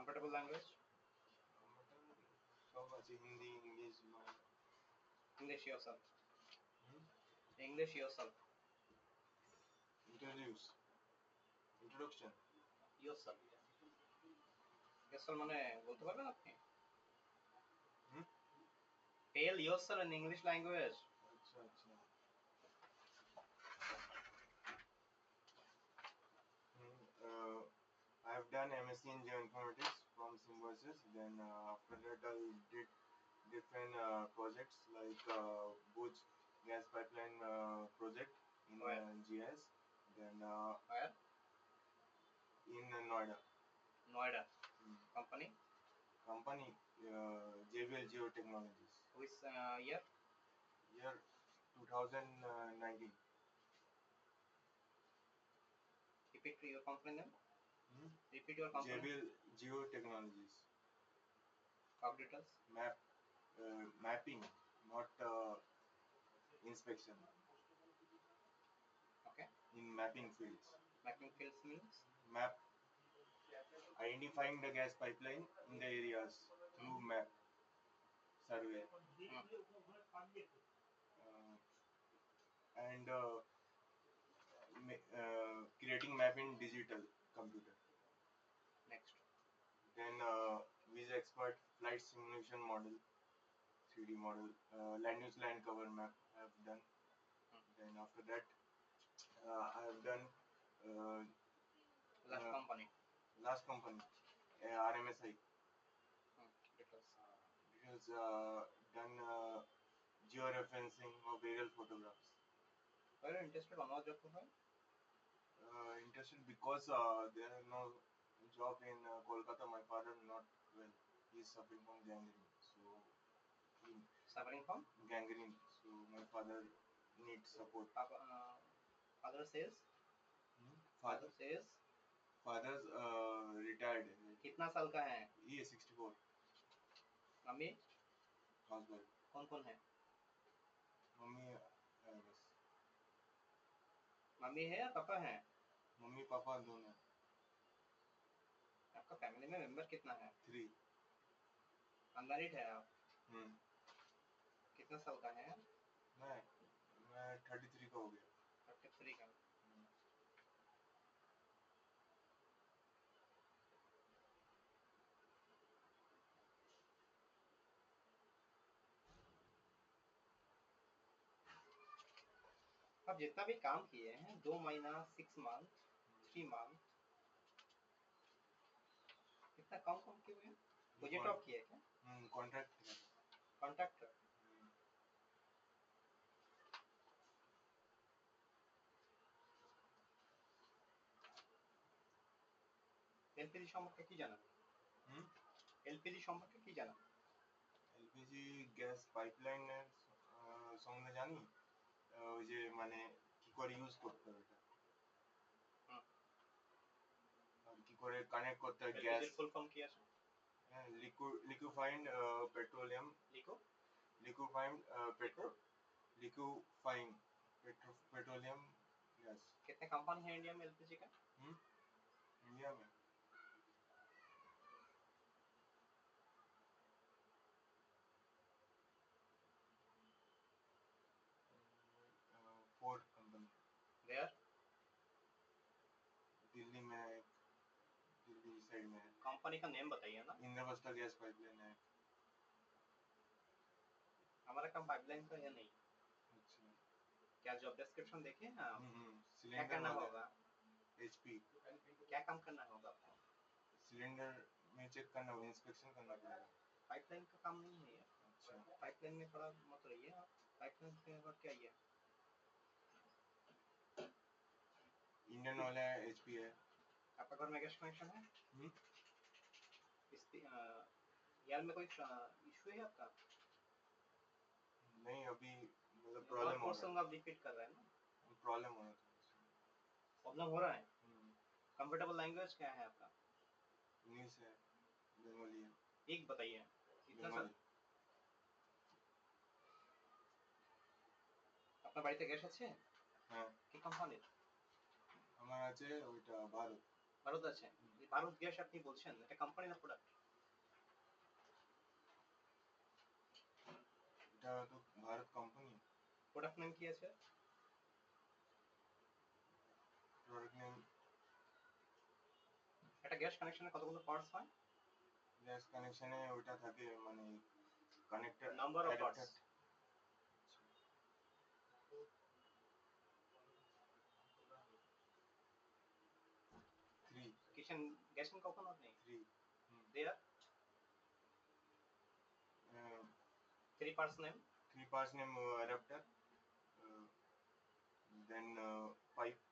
Comfortable language? সব আছে Hindi English English yourself. হুম English yourself. Introduction Yourself. Yourself মানে বলতে পারবেন আপনি? হুম Tell yourself in English language. আচ্ছা আচ্ছা I have done MSc in Geoinformatics from Symbiosis. Then after that I did different projects like Bhuj gas pipeline project in Where? GIS. Then Where? in Noida. Noida. Hmm. Company? Company JBL Geotechnologies. Which year? Year 2019. Repeat your company name. Hmm? Repeat your company. JBL Geotechnologies. Job details. Mapping, not inspection. Okay. In mapping fields. Mapping fields means? Map. Identifying the gas pipeline in the areas through map survey. And creating map in digital computer. Next. Then Visa Expert flight simulation model, 3D model, land use land cover map I have done. Then after that I have done last company RMSI. Because done georeferencing of aerial photographs. Why are you interested on our job profile? Interested because there are no job in Kolkata. My father not well. He is suffering from gangrene. Suffering from? Gangrene. So my father needs support. Father says? Father says? Father's retired. कितना साल का है? He is 64. Mummy? Housewife. कौन कौन है? Mummy बस. Mummy है या पापा है? मम्मी पापा दोनों. आपका फैमिली में मेंबर कितना है? 3. अनमैरिड है आप? कितना साल का है? मैं 33 का हो गया. 33 का. आप जितना भी काम किए हैं 2 महीना 6 मंथ 3 मंथ इतना कम क्यों है? प्रोजेक्ट ऑफ किया क्या? कॉन्ट्रैक्टर. এলপিজি সম্পর্কে কি জানেন? এলপিজি সম্পর্কে কি জানেন? এলপিজি গ্যাস পাইপলাইনের সম্বন্ধে জানি. ওই যে মানে কি করে ইউজ করতে হবে এটা, আর কি করে কানেক্ট করতে হয় গ্যাস. এলপিজির ফুল ফর্ম কি আছে? Liquefied petroleum. Liquefying petroleum gas. कितने कंपनी है इंडिया में एलपीजी का? इंडिया में फोर कंपनी. वेयर? दिल्ली में, दिल्ली साइड में. कंपनी का नेम बताइए ना. इंद्रप्रस्थ गैस पाइपलाइन है. हमारा काम पाइपलाइन का है नहीं. अच्छा. क्या जॉब डिस्क्रिप्शन देखे हैं आप? क्या करना होगा? एचपी. क्या काम करना होगा आपको? सिलेंडर में चेक करना होगा, इंस्पेक्शन करना पड़ेगा. पाइपलाइन का काम नहीं है. अच्छा. पाइपलाइन में थोड़ा मत रहिए आप. पाइपलाइन के बाद क्या है? इंडियन ऑयल है, एचपी है. आपका घर में गैस कनेक्शन है? यार में कोई इशू है आपका? नहीं, अभी मतलब प्रॉब्लम हो रहा है. आप रिपीट कर रहे हैं ना. प्रॉब्लम हो रहा है. प्रॉब्लम हो रहा है. कंफर्टेबल लैंग्वेज क्या है आपका? इंग्लिश है, बंगाली है. एक बताइए. इतना सा. আপনার বাড়িতে গ্যাস আছে? হ্যাঁ. কি কোম্পানির? আমার আছে ওইটা ভারত. ভারত আছে. ভারত গ্যাস আপনি বলছেন, এটা কোম্পানি না প্রোডাক্ট? এটা তো ভারত কোম্পানি। প্রোডাক্ট নেম কি আছে? প্রোডাক্ট নেম, একটা গ্যাস কানেকশনে কতগুলো পার্টস হয়? গ্যাস কানেকশনে ওইটা থাকে মানে connector number of parts. Three. Kitchen gassing কখন আপনি? Three. There three parts name? Three parts name adapter, then pipe,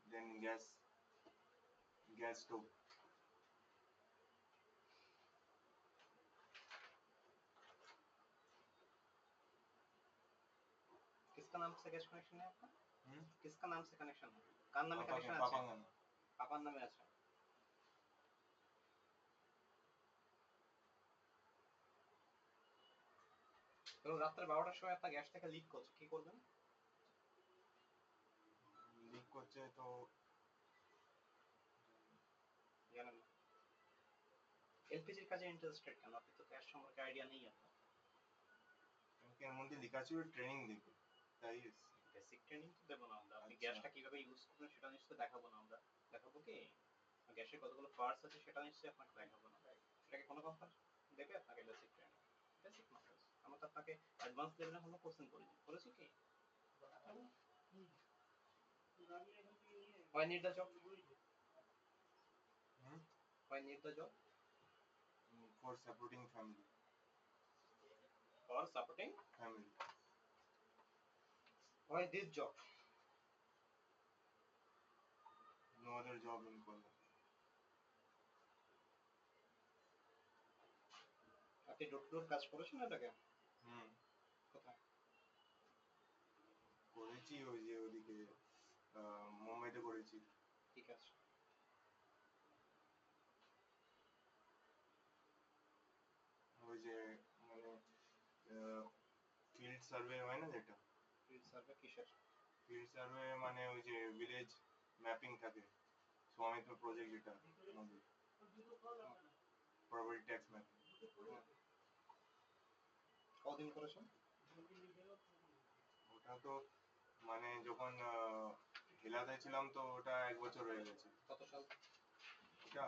then gas stove. किसका नाम से गैस कनेक्शन है आपका? किसका नाम से कनेक्शन है? কার নামে पापा কানেকশন पापा আছে? का नाम। পাপার নামে আছে। ধরুন রাত্রে 12টার সময় আপনার গ্যাস থেকে লিক করছে, কি করবেন? লিক করছে তো জানেন না? এলপিজির কাজে ইন্টারেস্টেড কেন? আপনি তো গ্যাস সম্পর্কে আইডিয়া নেই আপনার। এর মধ্যে লেখা ছিল ট্রেনিং দেবে, তাই বেসিক ট্রেনিং তো দেবো না আমরা, আপনি আচ্ছা। গ্যাসটা কিভাবে ইউজ করবেন সেটা নিশ্চয়ই দেখাবো না আমরা। দেখাবো কি গ্যাসের কতগুলো পার্টস আছে সেটা নিশ্চয়ই আপনাকে দেখাবো না। এটাকে কোনো কোম্পানি দেবে আপনাকে বেসিক ট্রেনিং? বেসিক নলেজ আমরা তো আপনাকে অ্যাডভান্স লেভেলে কোনো কোর্সিং করিনি, করেছি কি? Why need the job? Why need the job? For supporting family. For supporting family. Why this job? No other job in Kolkata. আপনি ডোর টু ডোর কাজ করেছেন এটাকে? কোথায় করেছি? ওই যে ওদিকে মুম্বাইতে করেছি। ঠিক আছে। ওই যে মানে ফিল্ড সার্ভে হয় না যেটা? ফিল্ড সার্ভে কিসের? ফিল্ড সার্ভে মানে ওই যে ভিলেজ ম্যাপিং থাকে, স্বামিত্ব প্রজেক্ট যেটা আমাদের প্রপার্টি ট্যাক্স ম্যাপিং। কতদিন করেছেন? ওটা তো মানে যখন হেলাতে ছিলাম তো ওটা 1 বছর হয়ে গেছে। কত সাল? ওটা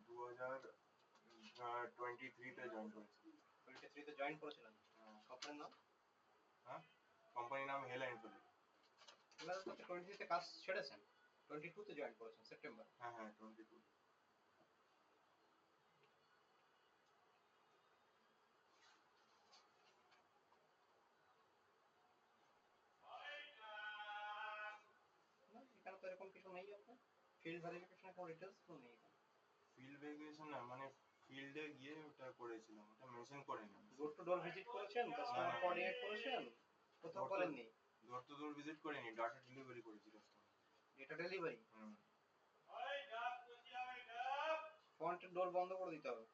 2023 তে জয়েন করেছি। 23 তে জয়েন করেছিলেন? কোম্পানির নাম? হ্যাঁ, কোম্পানির নাম হেলা ইনফোটেক। হেলা তো 23 তে কাজ ছেড়েছেন, 22 তে জয়েন করেছেন সেপ্টেম্বর। হ্যাঁ হ্যাঁ 22। এখানে তো এরকম কিছু নেই আপনার ফিল্ড ভেরিফিকেশনের কোনো ডিটেইলস তো নেই এখানে। ফিল্ড ভেরিফিকেশন না, মানে ফিল্ডে গিয়ে ওটা করেছিলাম, ওটা মেনশন করেনি। ডোর টু ডোর ভিজিট করেছেন, কাস্টমার কোঅর্ডিনেট করেছেন, কোথাও করেননি? ডোর টু ডোর ভিজিট করিনি, ডাটা ডেলিভারি করেছি কাস্টমার। Data delivery? ফ্রন্টের ডোর বন্ধ করে দিতে হবে।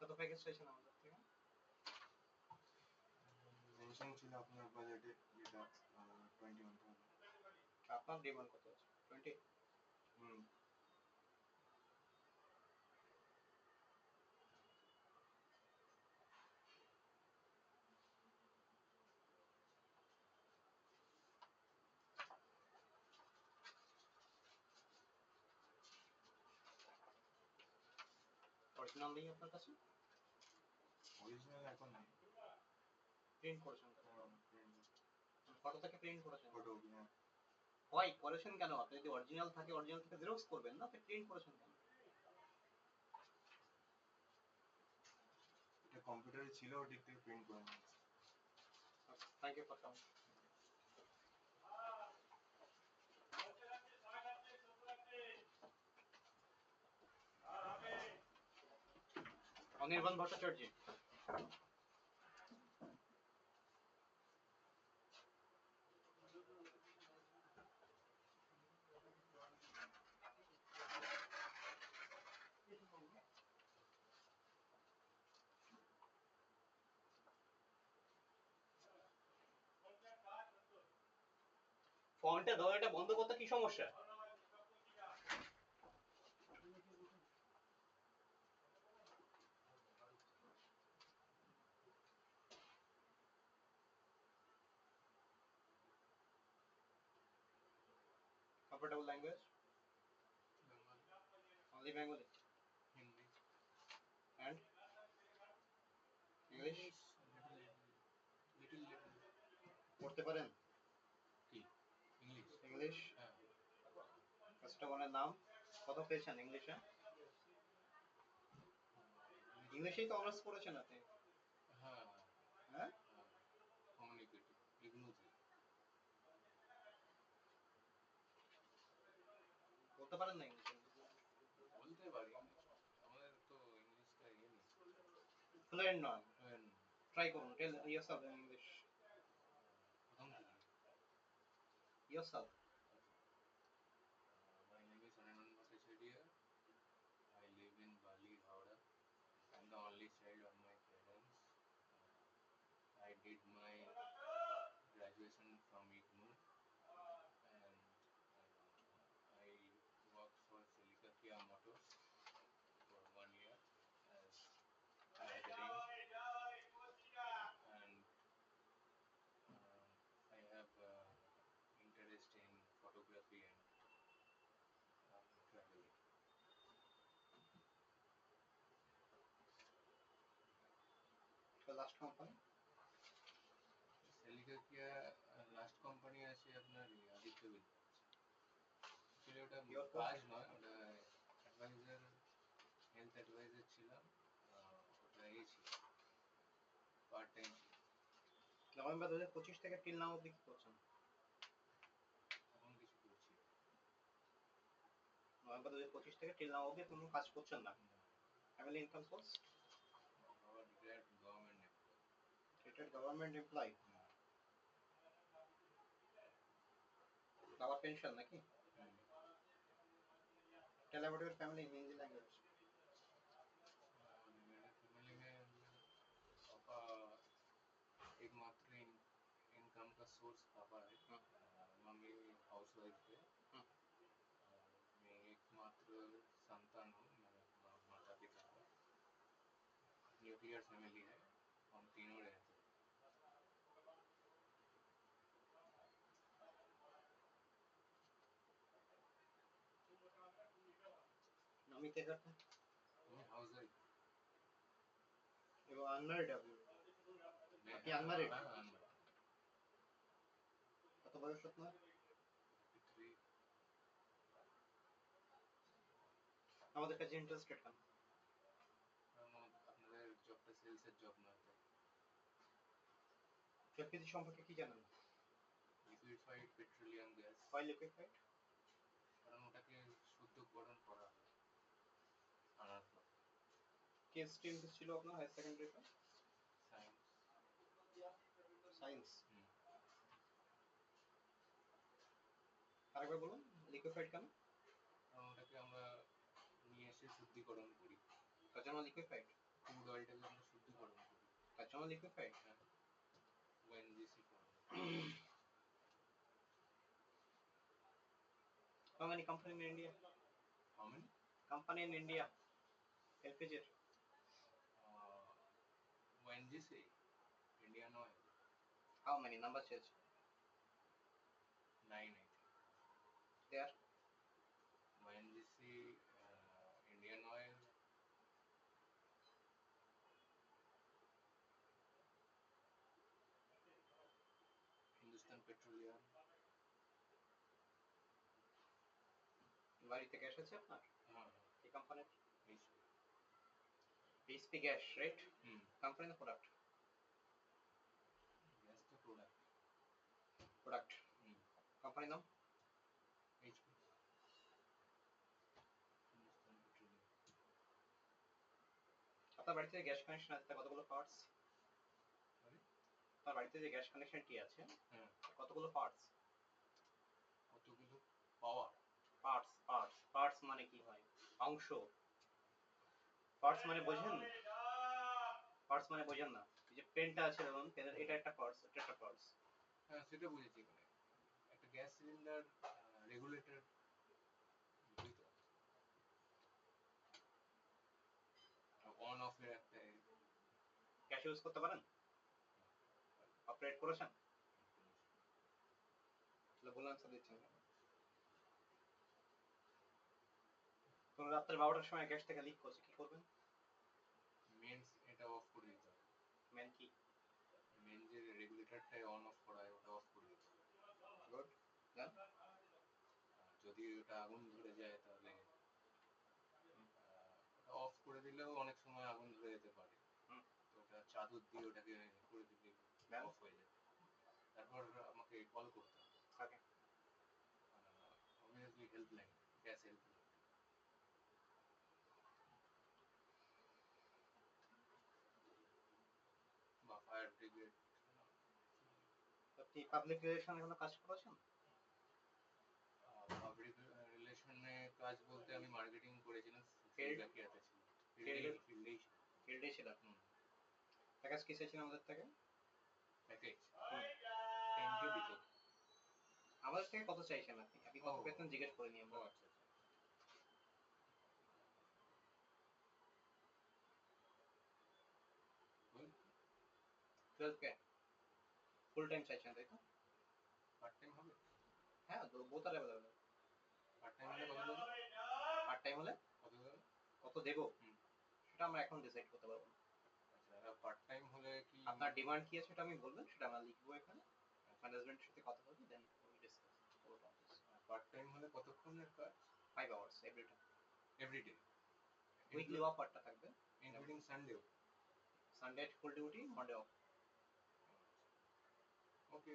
কত প্যাকেজ চাইছেন আমাদের থেকে? মেনশন ছিল আপনার বাজেটে যেটা 21,000। আপনার ডিমান্ড কত আছে? 20? অরিজিনাল নেই আপনার কাছে? অরিজিনাল এখন নেই। প্রিন্ট করেছেন? ফটো থেকে প্রিন্ট করেছেন? ফটো। হয় করেছেন কেন? আপনি যদি অরিজিনাল থাকে অরিজিনাল থেকে জেরক্স করবেন না, আপনি প্রিন্ট করেছেন কেন? এটা কম্পিউটারে ছিল, ওদিক থেকে প্রিন্ট করে নিয়েছি। Thank you for coming. Anirban Bhattacharya. ফন্টে দয়াটা বন্ধ করতে কি সমস্যা? Comfortable language? Only Bengali? Hindi. And? English? Little. পড়তে পারেন? কি? English? ইংলিশ? হ্যাঁ। কাস্টমারের নাম? কত পেয়েছেন ইংলিশে? ইংলিশেই তো অনার্স করেছেন আপনি। হ্যাঁ। হ্যাঁ? কমিউনিকেটিভ ইগনোতে। বলতে পারেন না ইংলিশে? বলতে পারি, আমাদের তো ইংলিশটা ইয়ে নেই। ফ্লুয়েন্ট নন। ট্রাই করুন, টেল yourself in English. প্রথম থেকে। Yourself. My name is Anirban Bhattacharya. I live in Bali, Howrah. I'm the only child of my parents. I did my graduation from IGNOU and I worked for Celica Kia Motors for 1 year as managing, and I have interest in photography and traveling. The last company? Celica Kia last company আছে আপনার Aditya builders. Actually ওটা কাজ নয়, ওটা adviser, health adviser ছিলাম। ওটা ছিল part time ছিল। নভেম্বর 2025 থেকে টিল নাও অবধি কি করছেন? এখন কিছু করছি। নভেম্বর 2025 থেকে টিল নাও অবধি কোনো কাজ করছেন না? Family income source? Retired government employee. Retired government employee? বাবার পেনশন নাকি? Tell about your family in Hindi language. मेरे फैमिली में पापा एकमात्र इनकम का सोर्स पापा है। मम्मी हाउस वाइफ है। मैं एकमात्र संतान हूँ मेरे माता पिता का। न्यूक्लियर फैमिली है, हम तीनों रहते हैं। मम्मी क्या करते हैं? मैं हाउस वाइफ। वो अनमैरिड है अभी? আপনি আনম্যারিড? কত বয়স আপনার? 53। আমাদের কাছে ইন্টারেস্টেড কেন? আপনাদের জবটা সেলসের জব নয় তাই। এলপিজি সম্পর্কে কি জানেন? Liquefied petroleum gas. Why liquefied? কারণ ওটাকে শুদ্ধকরণ করা হয় আনার পর। কি স্ট্রিম ছিল আপনার হায়ার সেকেন্ডারিতে? সায়েন্স। সায়েন্স? আরেকবার বলুন, লিকুইফাইড কেন? কারণ ওটাকে আমরা নিয়ে এসে শুদ্ধিকরণ করি। তার জন্য লিকুইফাইড? ক্রুড অয়েলটাকে আমরা শুদ্ধিকরণ করি। তার জন্য লিকুইফাইড? হ্যাঁ, ONGC form. How many company in India? How many? Company in India. LPG. ONGC, Indian Oil. How many? Number change. 9 I think. There. ONGC, Indian Oil, Hindustan Petroleum. বাড়িতে gas আছে আপনার? হ্যাঁ। কি কোম্পানির? HP. HP gas, right? Company or product? Gas to product. Product. Company নাম? HP. Hindustan Petroleum. আপনার বাড়িতে gas connection আছে কতগুলো পার্টস? Sorry? আপনার বাড়িতে যে গ্যাস কানেকশনটি আছে হ্যাঁ, কতগুলো পার্টস? কতগুলো পাওয়ার? পার্টস পার্টস পার্টস মানে কি হয়? অংশ। পার্টস মানে বোঝেন? পার্টস মানে বোঝেন না? এই যে পেনটা আছে ধরুন, পেনের এটা একটা পার্টস, এটা একটা পার্টস। হ্যাঁ, সেটা বুঝেছি। মানে একটা gas cylinder regulator on of এর একটা গ্যাস ইউজ করতে পারেন? অপারেট করেছেন? তাহলে ভুল আনসার দিচ্ছেন কেন? ধরুন রাত্রে 12টার সময় গ্যাস থেকে লিক করছে, কি করবেন? মেন্স এটা অফ করে দিতে হবে। মেন কি? মেন যে রেগুলেটরটা অন অফ করা হয় ওটা অফ করে দিতে হবে। গুড। দেন যদি ওটা আগুন ধরে যায় তাহলে ওটা অফ করে দিলেও অনেক সময় আগুন ধরে যেতে পারে। তো ওটা চাদর দিয়ে ওটাকে করে দিলে অফ হয়ে যাবে। তারপর আমাকে কল করতে হবে। ওকে। অবভিয়াসলি হেল্পলাইন, গ্যাস হেল্পলাইন বা ফায়ার ব্রিগেড। আপনি পাবলিক রিলেশনে কোনো কাজ করেছেন? পাবলিক রিলেশনে কাজ বলতে আমি মার্কেটিং করেছিলাম, Field? ফিল্ডে ছিল। Field? ফিল্ডেই ফিল্ডে ছিলেন? প্যাকেজ কি চাইছেন আমাদের থেকে? প্যাকেজ 10K দিত। আমাদের থেকে কত চাইছেন আপনি? আপনি কত ও। পেতেন জিজ্ঞেস করিনি ও আমরা। আচ্ছা আচ্ছা। 12K ফুল টাইম চাইছেন তাই তো? পার্ট টাইম হবে? হ্যাঁ, তো বোথ আর অ্যাভেলেবল। পার্ট টাইম হলে কত দেবে? পার্ট টাইম হলে কত দেবে? কত দেবো হুম। সেটা আমরা এখন ডিসাইড করতে পারবো না। আচ্ছা, পার্ট টাইম হলে কি আপনার ডিমান্ড কি আছে সেটা আমি বলবেন, সেটা আমরা লিখবো এখানে, ম্যানেজমেন্টের সাথে কথা বলবো, then we discuss about this. Part time হলে কতক্ষণের কাজ? 5 hours every day. Everyday weekly off পার্টটা থাকবে, ইনক্লুডিং সানডেও? Sunday full duty, Monday off. Okay,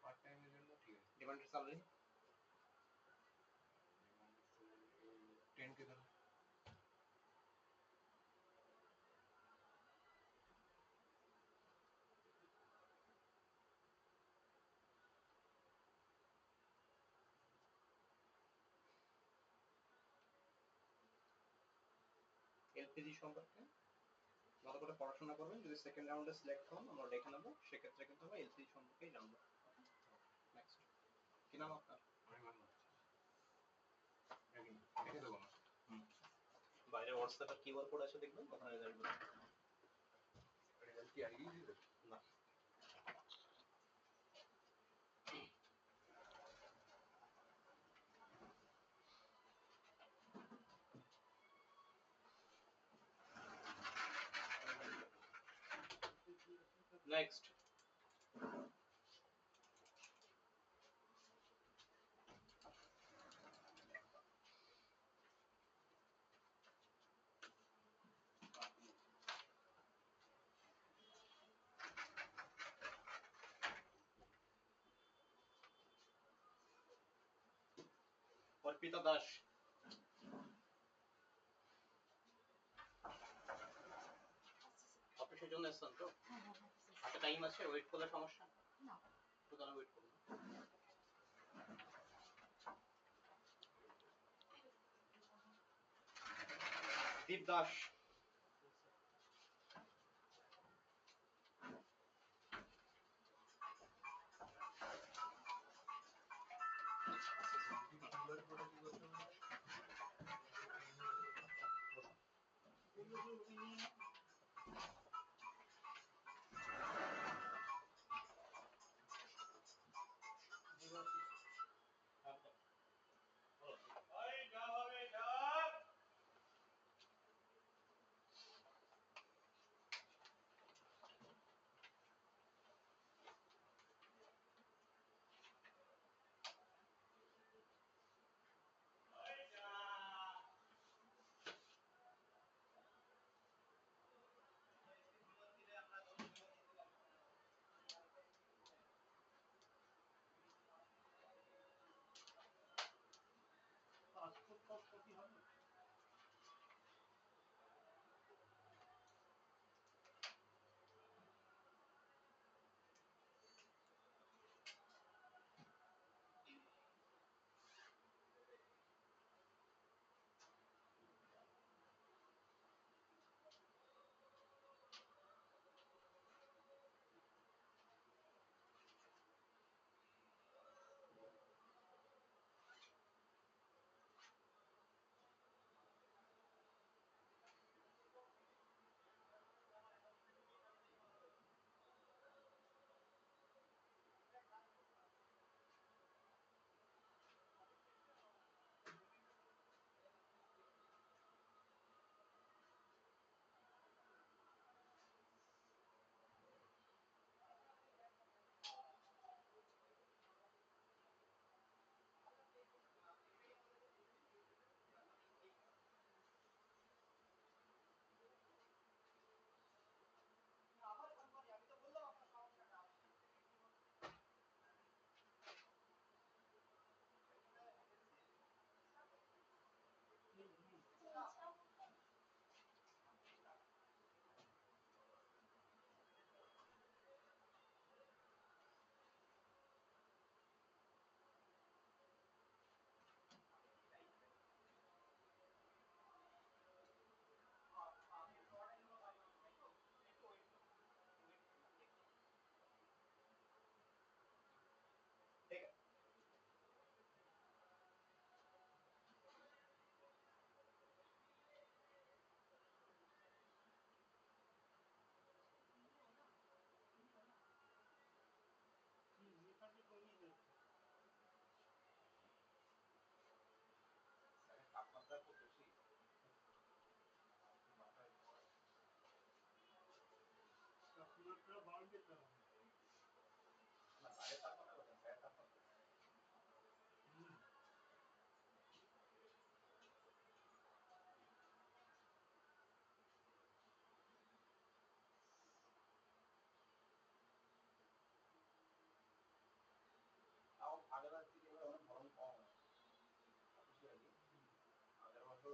part টাইমের জন্য ঠিক আছে। ডিমান্ডেড স্যালারি 10K ধরো। এলপিজি সম্পর্কে ভালো করে পড়াশোনা করবেন, যদি সেকেন্ড রাউন্ডে সিলেক্ট হন আমরা দেখে নেবো, সেক্ষেত্রে কিন্তু আমরা এলপিজি সম্পর্কেই জানবো। নেক্সট, কি নাম আপনার? আমি ভালো আছি। রেখে দেবো না? বাইরে হোয়াটসঅ্যাপের কিউআর কোড আছে দেখবেন, ওখানে রেজাল্ট দেবেন। রেজাল্ট কি আইডি দিয়ে দেবে? না। নেক্সট, অর্পিতা দাস। অফিসের জন্য এসছেন তো? হাতে টাইম আছে, ওয়েট করলে সমস্যা না? একটু তাহলে ওয়েট করুন। দীপ দাস।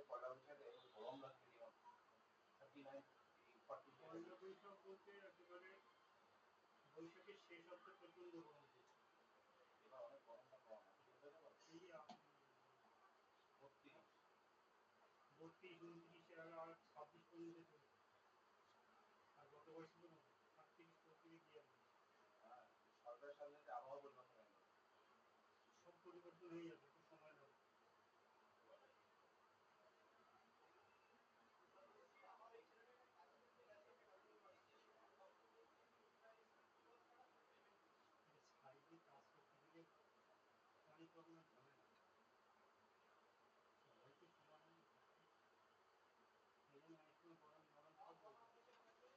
পয়লা বৈশাখ বলতে একেবারে বৈশাখের শেষ অর্থে প্রচন্ড গরম পড়ছে। এই 32, 29 আর 26 পর্যন্ত চলছে। আর গতবার ছিল 38, 39 গিয়ে সব পরিবর্তন হয়ে যাবে, একটু সময় লাগবে। সাইডে কাজ করতে গেলে অনেক রকমের ঝামেলা, সবাই তো সমান হয় না। এই জন্য অনেক সময় গরম নরম থাকবে।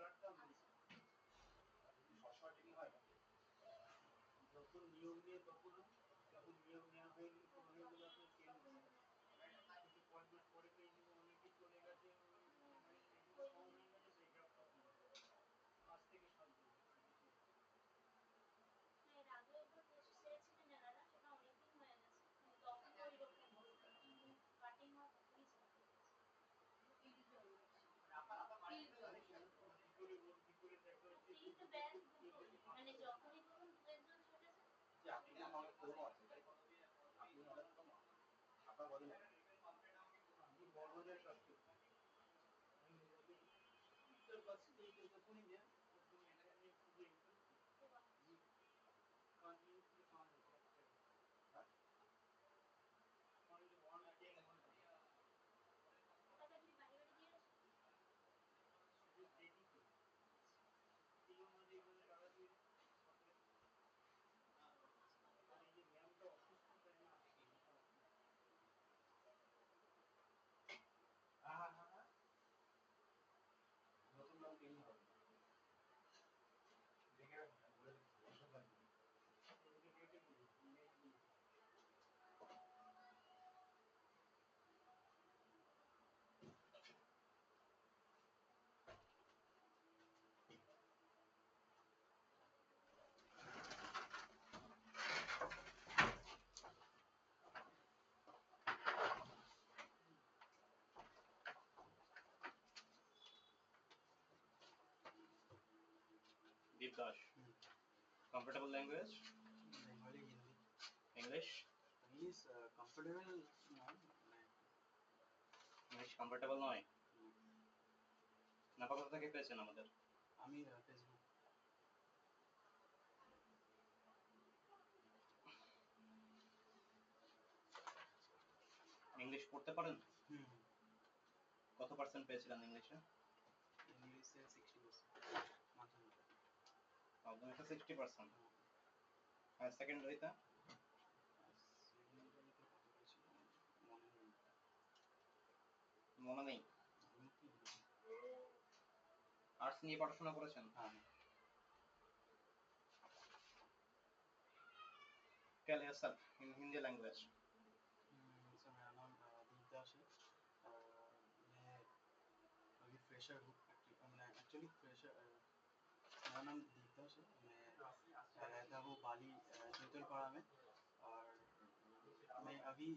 ব্লাডটা মিস যখন নিয়োগ নিয়ে তখন যখন নিয়োগ নেওয়া হয়নি অনেকগুলো আপনার চেঞ্জ হয়েছে কিন্তু কয়েক মাস পরে পেয়েছিল অনেকে চলে গেছে মানে এগুলো কম হয়ে গেছে সেই গ্যাপটা কম 5 থেকে 7 বছর এর আগে একবার পোস্ট ছেড়েছিলেন এনারা, সেটা অনেকদিন হয়ে গেছে, কিন্তু তখন ওই রকম অবস্থা, কাটিং হওয়া তখনই start হয়ে গেছে। কি করে দেখা হচ্ছে তিনটে ব্যাচ দুটো, মানে যখনই ধরুন দু একজন ছেড়েছে, আপনি তো অনেক পুরনো আছেন, তাই তো? আপনি অনেক পুরনো, আপনার বডি আমি বড়বাজার কাজ করি আমি উত্তর পাচ্ছি যখনই দেন তখন এটা নিয়ে খুবই ইন্টারেস্টিং কন্টিনিউসলি কাজ হচ্ছে only one thing ওটা কি বাড়ি বাড়ি দিয়েছে? শুধু দেখি তো তিন মাঝে এখানে টাকা দিয়ে আর এই যে ম্যামটা অসুস্থ তাই না নতুন নাম চেঞ্জ হবে দেখে রাখুন বলে দিচ্ছি। এদিকে ডেটে দিই নেট দিই Deep Dash. Comfortable language? Bengali, Hindi. English? English comfortable নয় English comfortable নয়? না কোথা থেকে পেয়েছেন আমাদের? আমি ফেসবুক ইংলিশ পড়তে পারেন? হুম কত পার্সেন্ট পেয়েছিলেন ইংলিশে? ইংলিশে 60% মাধ্যমিক মাধ্যমিকে 60%। আর সেকেন্ডারিতে? সেকেন্ডারিতে কত পেয়েছিল মনে নেই মনে নেই। আমি কি আর্টস নিয়ে পড়াশোনা করেছেন? হ্যাঁ Tell yourself in Hindi language. Sir मेरा नाम दीपदास है मैं अभी फ्रेशर हूँ एक्चुअली फ्रेशर मेरा नाम दीपदास है मैं रहता हूँ बाली जैतलपाड़ा में और मैं अभी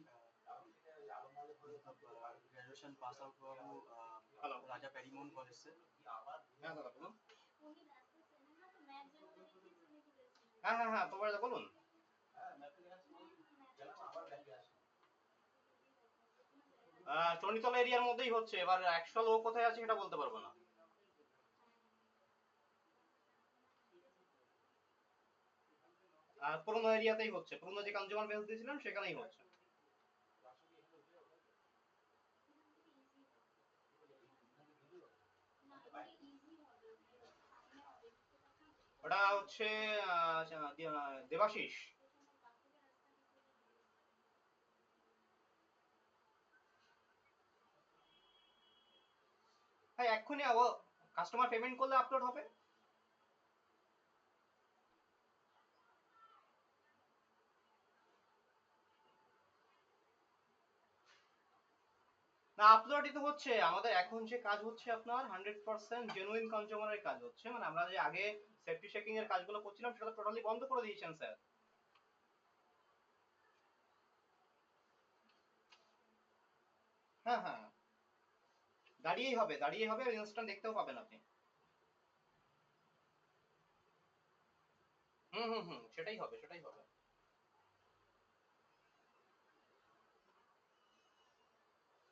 मतलब ग्रेजुएशन पास आउट हुआ हूँ राजा पेरीमोहन कॉलेज से হ্যাঁ দাদা বলুন। উনি রাস্তা চেনেন না তো, ম্যাপ যেভাবে দেখিয়েছে উনি কি পেয়েছেন? হ্যাঁ হ্যাঁ হ্যাঁ, তোমার বলুন। চণ্ডীতলা এরিয়ার মধ্যেই হচ্ছে, এবার অ্যাকচুয়াল ও কোথায় আছে সেটা বলতে পারবো না। আর পুরোনো এরিয়াতেই হচ্ছে, পুরোনো যে কনজিউমার বেস দিয়েছিলাম সেখানেই হচ্ছে। ওটা হচ্ছে দেবাশিস। হ্যাঁ এক্ষুনি কাস্টমার পেমেন্ট করলে আপলোড হবে। না আপলোডই তো হচ্ছে আমাদের এখন যে কাজ হচ্ছে আপনার 100% জেনুইন কনজিউমারের কাজ হচ্ছে, মানে আমরা যে আগে সেফটি চেকিং এর কাজগুলো করছিলাম সেটা টোটালি বন্ধ করে দিয়েছেন স্যার। হ্যাঁ হ্যাঁ দাঁড়িয়েই হবে, দাঁড়িয়ে হবে, ইনস্ট্যান্ট দেখতেও পাবেন আপনি। হুম হুম হুম, সেটাই হবে সেটাই হবে।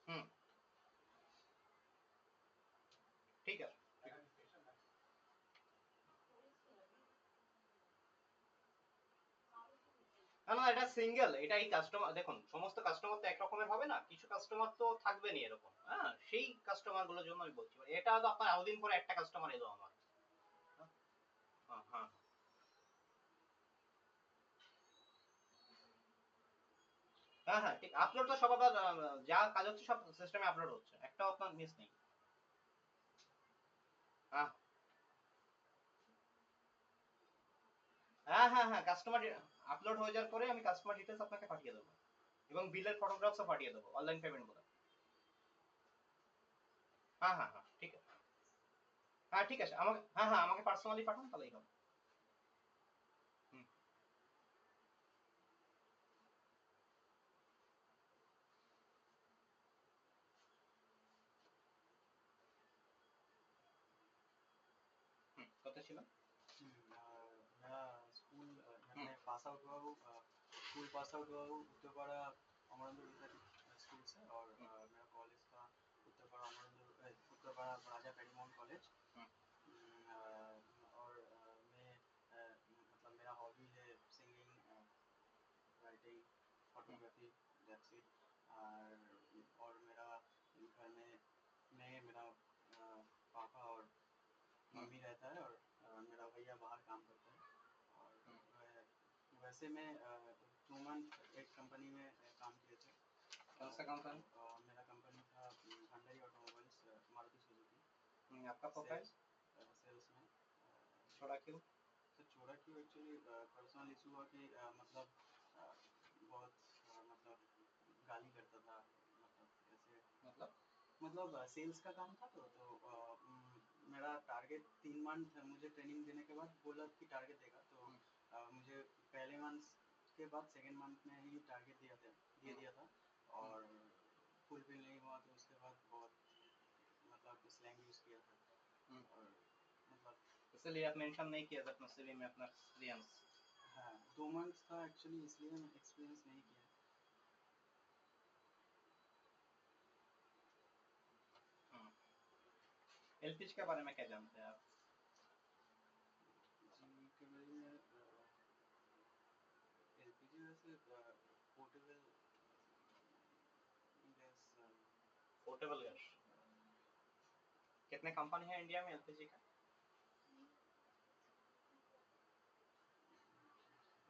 হুম ঠিক আছে। না না এটা সিঙ্গেল, এটা এই কাস্টমার দেখুন সমস্ত কাস্টমার তো এক রকমের হবে না, কিছু কাস্টমার তো থাকবেনই এরকম, হ্যাঁ সেই কাস্টমার গুলোর জন্য আমি বলছি, এটা তো আপনার এতদিন পরে একটা কাস্টমার এলো আমার। হ্যাঁ হ্যাঁ হ্যাঁ হ্যাঁ ঠিক, আপলোড তো সব আপনার যা কাজ হচ্ছে সব সিস্টেমে আপলোড হচ্ছে, একটাও আপনার মিস নেই। হ্যাঁ হ্যাঁ হ্যাঁ হ্যাঁ, কাস্টমার আপলোড হয়ে যাওয়ার পরে আমি কাস্টমার ডিটেলস আপনাকে পাঠিয়ে দেবো এবং বিলের ফটোগ্রাফসও পাঠিয়ে দেবো অনলাইন পেমেন্ট বলে। হ্যাঁ হ্যাঁ হ্যাঁ ঠিক আছে, হ্যাঁ ঠিক আছে, আমাকে হ্যাঁ হ্যাঁ আমাকে পার্সোনালি পাঠান তাহলেই হবে। হুম হুম, কথা ছিল। मेरा स्कूल मैं पास आउट हुआ हूँ स्कूल पास आउट हुआ हूँ उत्तरपाड़ा अमरेंद्र विद्यापीठ स्कूल से और मेरा कॉलेज था उत्तरपाड़ा उत्तरपाड़ा राजा पेरीमोहन कॉलेज। हम्म। और मैं मतलब मेरा हॉबी है singing writing photography that's it. और मेरा घर में मैं मेरा पापा और मम्मी रहता है और मेरा भैया बाहर काम करता है। और वैसे मैं 2 मंथ एक कंपनी में काम किए थे। कौन सा कंपनी? मेरा कंपनी था भंडारी ऑटोमोबाइल्स मारुति सुजुकी। आपका प्रोफाइल सेल्स में छोड़ा क्यों? तो छोड़ा क्यों एक्चुअली पर्सनल इशू हुआ कि मतलब बहुत मतलब गाली करता था मतलब ऐसे मतलब सेल्स का काम था तो मेरा टारगेट 3 मंथ मुझे ट्रेनिंग देने के बाद बोला कि टारगेट देगा तो मुझे पहले मंथ के बाद सेकेंड मंथ में ही टारगेट दे दिया था और फुलफिल नहीं हुआ तो उसके बाद बहुत मतलब स्लैंग यूज़ किया था। और मतलब इसलिए आप मेंशन नहीं किया था अपना सीवी में अपना एक्सपीरियंस। हाँ 2 मंथ था एक्चुअली इसलिए मैं एक्सपीरियंस नहीं किया। एलपीजी के बारे में क्या जानते हैं आप? एलपीजी के बारे में एलपीजी वैसे पोर्टेबल गैस पोर्टेबल गैस कितने कंपनी है इंडिया में एलपीजी का?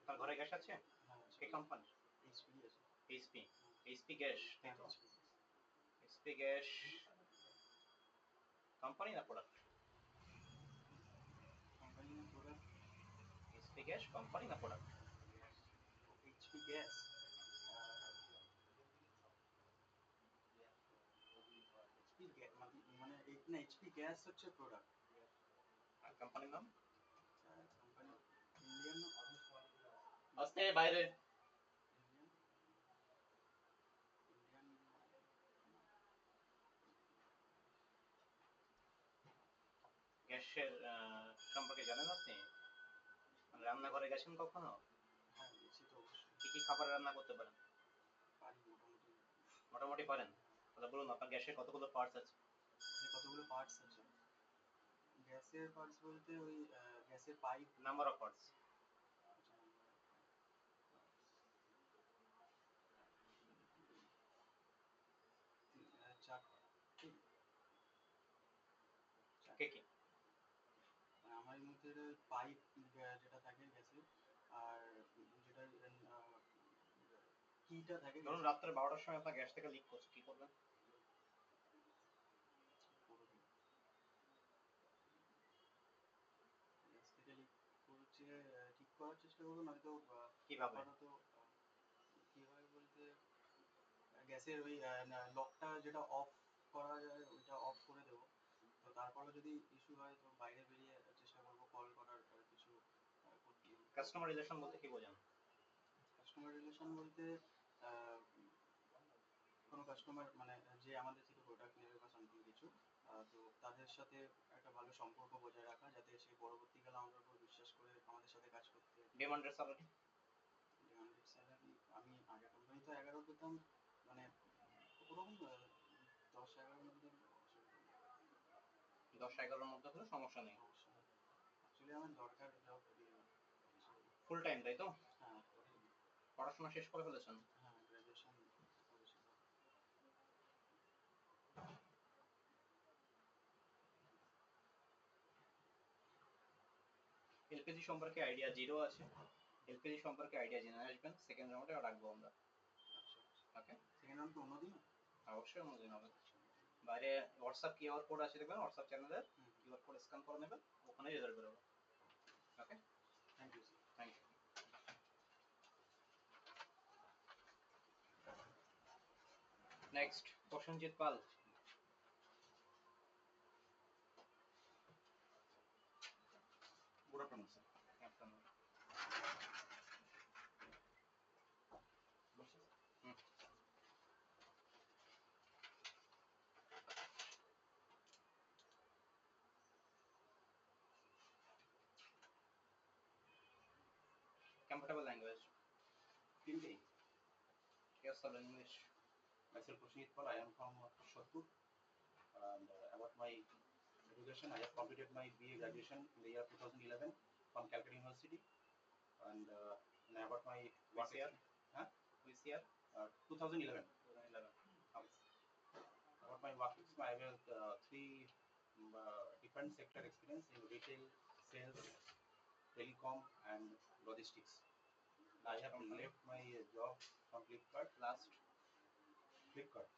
আপনার ঘরে গ্যাস আছে? কি কোম্পানি? এইচপি। এইচপি গ্যাস তাই তো? এইচপি গ্যাস কোম্পানি না প্রোডাক্ট? कंपनी में प्रोडक्ट এইচপি গ্যাস কোম্পানি না প্রোডাক্ট? एचपी गैस মানে না এইচপি গ্যাস হচ্ছে প্রোডাক্ট আর কোম্পানির নাম? কোম্পানি ইন্ডিয়ান আস্তে বাইরে। ইন্ডিয়ান গ্যাসের সম্পর্কে জানেন আপনি? রান্নাঘরে গেছেন কখনো? হ্যাঁ গেছি তো অবশ্যই। কি কি খাবার রান্না করতে পারেন? পারি মোটামুটি। মোটামুটি পারেন? তাহলে বলুন আপনার গ্যাসের কতগুলো পার্টস আছে? কতগুলো পার্টস আছে? গ্যাসের পার্টস বলতে ওই গ্যাসের পাইপ নাম্বার অফ পার্টস। কে কি? আমার মধ্যে পাইপ যেটা থাকে গ্যাসের আর যেটা কিটা থাকে ধরুন রাত্রে 12টার সময় আপনার গ্যাস থেকে লিক করছে, কি করবেন? গ্যাস থেকে লিক করছে ঠিক করার চেষ্টা করবো নয়তো কিভাবে? তো কিভাবে বলতে গ্যাসের ওই লকটা যেটা অফ করা যায় ওইটা অফ করে দেবো। তো তারপরে যদি ইস্যু হয় তো বাইরে বেরিয়ে চেষ্টা করবো কল করার কিছু করতে। কাস্টমার রিলেশন বলতে কি বোঝান? কাস্টমার রিলেশন বলতে কোনো কাস্টমার মানে যে আমাদের থেকে প্রোডাক্ট নেবে বা সামথিং কিছু তো তাদের সাথে একটা ভালো সম্পর্ক বজায় রাখা যাতে সে পরবর্তীকালে আমাদের উপর বিশ্বাস করে আমাদের সাথে কাজ করতে। Demanded salary? ডিমান্ডেড স্যালারি আমি আগের কোম্পানিতে 11 পেতাম মানে ওরকম 10-11 মধ্যে 10-11-র মধ্যে হলে সমস্যা নেই। অ্যাকচুয়ালি আমার দরকার জব ফুল টাইম তাই তো? হ্যাঁ পড়াশোনা শেষ করে ফেলেছেন? হ্যাঁ গ্র্যাজুয়েশন করেছি। এলপিজি সম্পর্কে আইডিয়া জিরো আছে। এলপিজি সম্পর্কে আইডিয়া জেনে আসবেন, সেকেন্ড রাউন্ডে রাখবো আমরা। আচ্ছা ওকে, সেকেন্ড রাউন্ড তো অন্যদিন অবশ্যই অন্যদিন হবে। বাইরে হোয়াটসঅ্যাপ কিউআর কোড আছে দেখবেন, হোয়াটসঅ্যাপ চ্যানেলের কিউআর কোড স্ক্যান করে নেবেন, ওখানে রেজাল্ট বেরোবে। Okay, thank you. Thank you. Prosenjit Pal. Good afternoon, sir. Afternoon. হুম। Comfortable language. Hindi. Yes, sir, English. Myself Prashneet Pal. I am from Shodpur. And about my education, I have completed my BA graduation in the year 2011 from Calcutta University. And about my work Which year? Huh? Which year? 2011. 2011. About my work experience, I have three different sector experience in retail, sales, telecom, and logistics. I have company? left my job from Flipkart. Last Flipkart.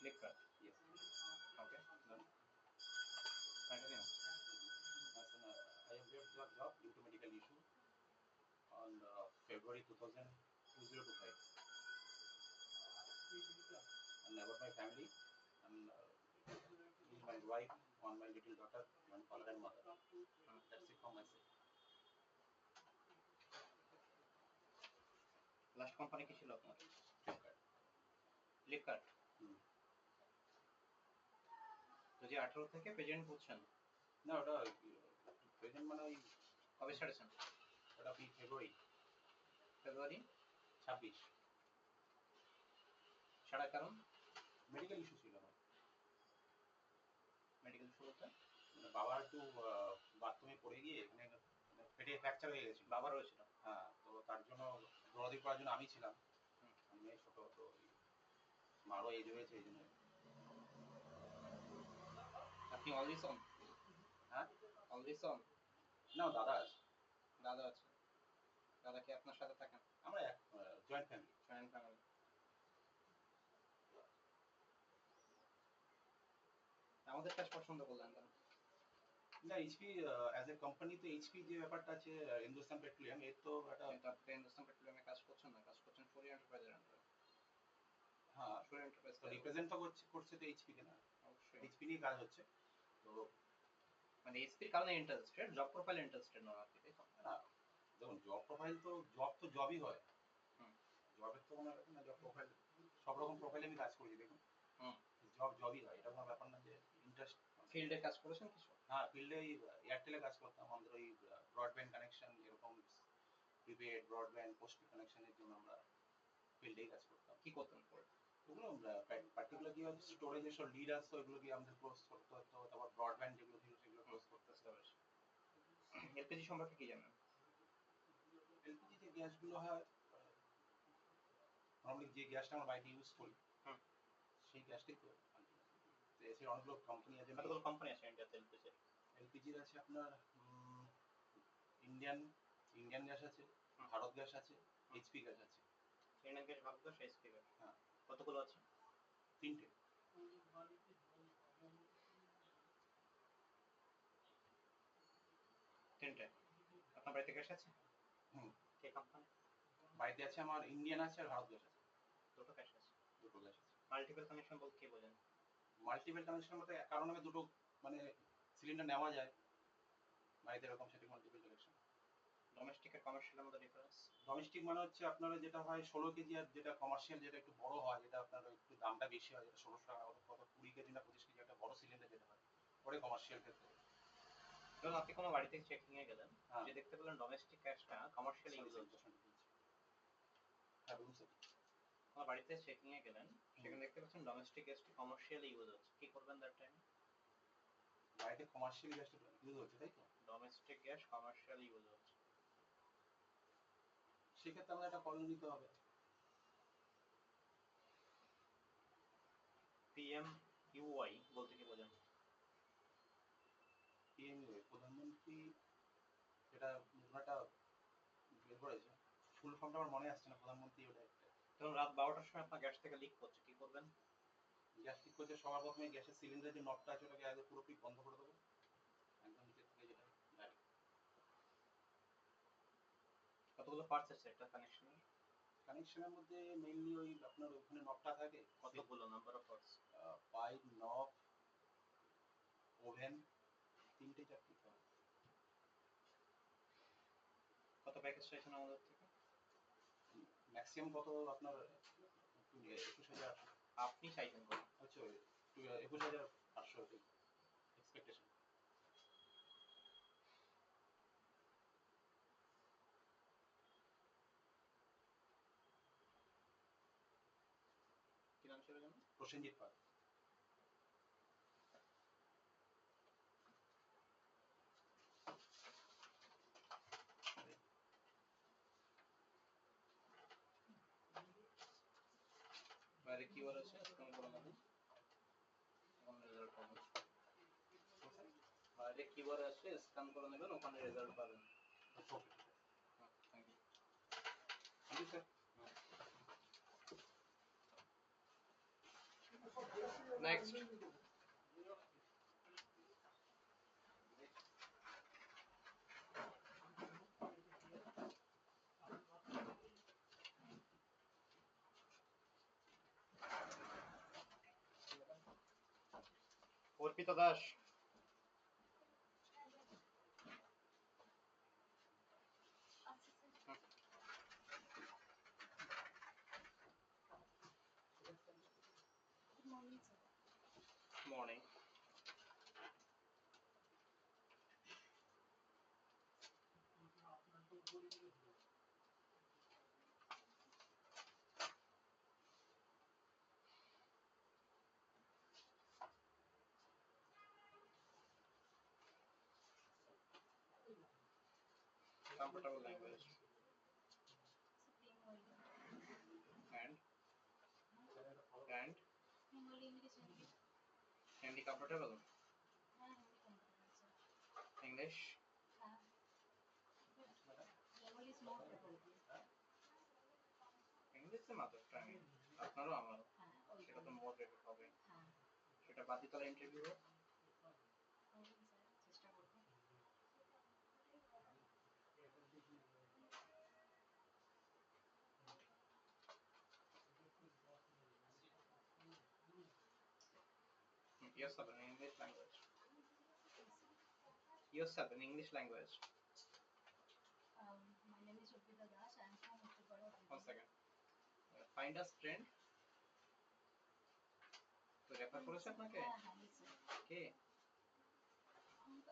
Flipkart. Yes. Okay. Done. Continue. I have left the job due to medical issue on February 2025. And about my family, and my wife, on my little daughter, my father and mother. That's it from my side. Last company কি ছিল আপনার? Flipkart. Flipkart. হুম। 2018 থেকে present করছেন? না, ওটা present মানে ওই কবে ছাড়েছেন? ওটা ফেব্রুয়ারি ফেব্রুয়ারি 26। ছাড়ার কারণ? মেডিকেল ইস্যু ছিল আমার। মেডিকেল ইস্যু বলতে? মানে বাবা একটু বাথরুমে পড়ে গিয়ে এখানে পেটে ফ্র্যাকচার হয়ে গেছিল। বাবার হয়েছিল? হ্যাঁ, তো তার জন্য দৌড়াদৌড়ি করার জন্য আমি ছিলাম। আমি ছোট, তো মারও এজ হয়েছে এই জন্য। আপনি অলওয়েজ অন? হ্যাঁ, অলওয়েজ অন? না, দাদা আছে। দাদা আছে। দাদা কি আপনার সাথে থাকেন? আমরা এক জয়েন্ট ফ্যামিলি। Joint family. আমাদের কাজ পছন্দ করলেন কেন? না, এইচপি অ্যাজ এ কোম্পানি, তো এইচপি যে ব্যাপারটা আছে হিন্দুস্তান পেট্রোলিয়াম, এর তো একটা কিন্তু আপনি হিন্দুস্তান পেট্রোলিয়ামে কাজ করছেন না, কাজ করছেন সূর্য এন্টারপ্রাইজের আন্ডারে। হ্যাঁ, সূর্য এন্টারপ্রাইজ তো রিপ্রেজেন্ট তো করছে তো এইচপি কে না, অবশ্যই। এইচপি নিয়ে কাজ হচ্ছে। তো মানে এইচপির কারণে ইন্টারেস্টেড, জব প্রোফাইল ইন্টারেস্টেড নয় আপনি, তাই তো? না, দেখুন, জব প্রোফাইল তো জবই হয়। হুম। জবের তো কোনো ব্যাপার না, জব প্রোফাইল সব রকম প্রোফাইলে আমি কাজ করেছি। দেখুন, হুম। জবই হয়, এটা কোনো ব্যাপার না যে ইন্টারেস্ট। ফিল্ডে কাজ করেছেন কিছু? হ্যাঁ, ফিল্ডে এয়ারটেলে কাজ করতাম। আমাদের ওই ব্রডব্যান্ড কানেকশন, এরকম প্রিপেড ব্রডব্যান্ড পোস্টপেড কানেকশনের জন্য আমরা ফিল্ডেই কাজ করতাম। কি করতেন পরে? ওগুলো পার্টিকুলার কি হচ্ছে, স্টোরেজ যেসব লিড আসতো ওইগুলো কি আমাদের ক্লোজ করতে হতো, তারপর ব্রডব্যান্ড যেগুলো ছিল সেগুলো ক্লোজ করতে হতো। এলপিজি সম্পর্কে কি জানেন? এলপিজি যে গ্যাসগুলো হয়, নর্মালি যে গ্যাসটা আমরা বাড়িতে ইউজ করি, সেই গ্যাসটাই তো এসে অনেকগুলো কোম্পানি আছে। কতগুলো কোম্পানি আছে ইন্ডিয়াতে এলপিজি? এলপিজির আছে আপনার ইন্ডিয়ান গ্যাস আছে, ভারত গ্যাস আছে, এইচপি গ্যাস আছে। Indian gas, Bharat gas, HP gas. হ্যাঁ। কতগুলো আছে? 3টে। তিনটে। আপনার বাড়িতে গ্যাস আছে? হুম। কে কোম্পানি? বাড়িতে আছে আমার, ইন্ডিয়ান আছে আর ভারত গ্যাস আছে। দুটো গ্যাস আছে। দুটো গ্যাস আছে। মাল্টিপল কানেকশন বলতে কি বোঝেন? মাল্টিপল কানেকশন বলতে কারণ আমি দুটো মানে সিলিন্ডার নেওয়া যায় বাড়িতে, এরকম সেটা মাল্টিপল কানেকশন। ডোমেস্টিক আর কমার্শিয়ালের মধ্যে ডিফারেন্স? ডোমেস্টিক মানে হচ্ছে আপনার যেটা হয় 16 কেজি, আর যেটা কমার্শিয়াল যেটা একটু বড় হয়, যেটা আপনার একটু দামটা বেশি হয়, যেটা 1600 টাকা কত 20 কেজি না 25 কেজি একটা বড় সিলিন্ডার যেটা হয়, ওটাই কমার্শিয়াল ক্ষেত্রে। ধরুন আপনি কোনো বাড়িতে চেকিং এ গেলেন, হ্যাঁ। যে দেখতে পেলেন ডোমেস্টিক গ্যাসটা কমার্শিয়াল ইউজ হচ্ছে। হ্যাঁ, বলুন স্যার। কোনো বাড়িতে চেকিং এ গেলেন, সেখানে দেখতে পাচ্ছেন ডোমেস্টিক গ্যাসটি কমার্শিয়াল ইউজ হচ্ছে, কি করবেন দ্যাট টাইম? বাড়িতে কমার্শিয়াল গ্যাসটা ইউজ হচ্ছে, তাই তো? ডোমেস্টিক গ্যাস কমার্শিয়াল ইউজ হচ্ছে, সেক্ষেত্রে আমরা একটা কল নিতে হবে। পিএমইউআই বলতে কি বোঝেন? পিএমইউআই প্রধানমন্ত্রী, যেটা ওনাটা বের করেছে, ফুল ফর্মটা আমার মনে আসছে না। প্রধানমন্ত্রী ওটা একটা। ধরুন রাত 12টার সময় আপনার গ্যাস থেকে লিক করছে, কি করবেন? গ্যাস ঠিক করছে, সবার প্রথমে গ্যাসের সিলিন্ডারের যে নটটা আছে ওটাকে আগে পুরোপুরি বন্ধ করে দেবো, একদম নিচের থেকে, যেটা ডাইরেক্ট। কতগুলো পার্টস আছে একটা কানেকশনের? কানেকশনের মধ্যে মেইনলি ওই আপনার ওখানে নবটা থাকে কতগুলো নাম্বার অফ পার্টস? পাইপ নব ওভেন 3-4টি কত প্যাকেজ চাইছেন আমাদের থেকে? ম্যাক্সিমাম কত আপনার 21,000 আপনি চাইছেন কত? আচ্ছা 21,500 এক্সপেকটেশন। কি নাম ছিল যেন? প্রসেনজিৎ পাল। বাইরে কিওয়ার্ড আছে স্ক্যান করে নেবেন, ওখানে রেজাল্ট পাবেন। বাইরে কিওয়ার্ড আছে স্ক্যান করে নেবেন, ওখানে রেজাল্ট পাবেন। ওকে হ্যাঁ, thank you. Thank you sir. Next. Arpita Das. আচ্ছা sir. Good morning sir. Morning. Comfortable language Bengali. and Bengali English Hindi. Hindi comfortable. হ্যাঁ হিন্দি কমফোর্টেবল স্যার। English হ্যাঁ Bengali is more preferable. English is mother tongue আপনারও আমারও, হ্যাঁ সেটা ওইটাই। তো মোর প্রেফার হবে। হ্যাঁ সেটা বাদ দিয়ে তাহলে ইন্টারভিউ হোক। করবেন স্যার, চেষ্টা করবো। Yourself in English language. Yourself in English language. My name is Urpita Das. I am from Uttarpara. 1 second. Find a friend. তো রেফার করেছে আপনাকে? হ্যাঁ হ্যাঁ স্যার। কে?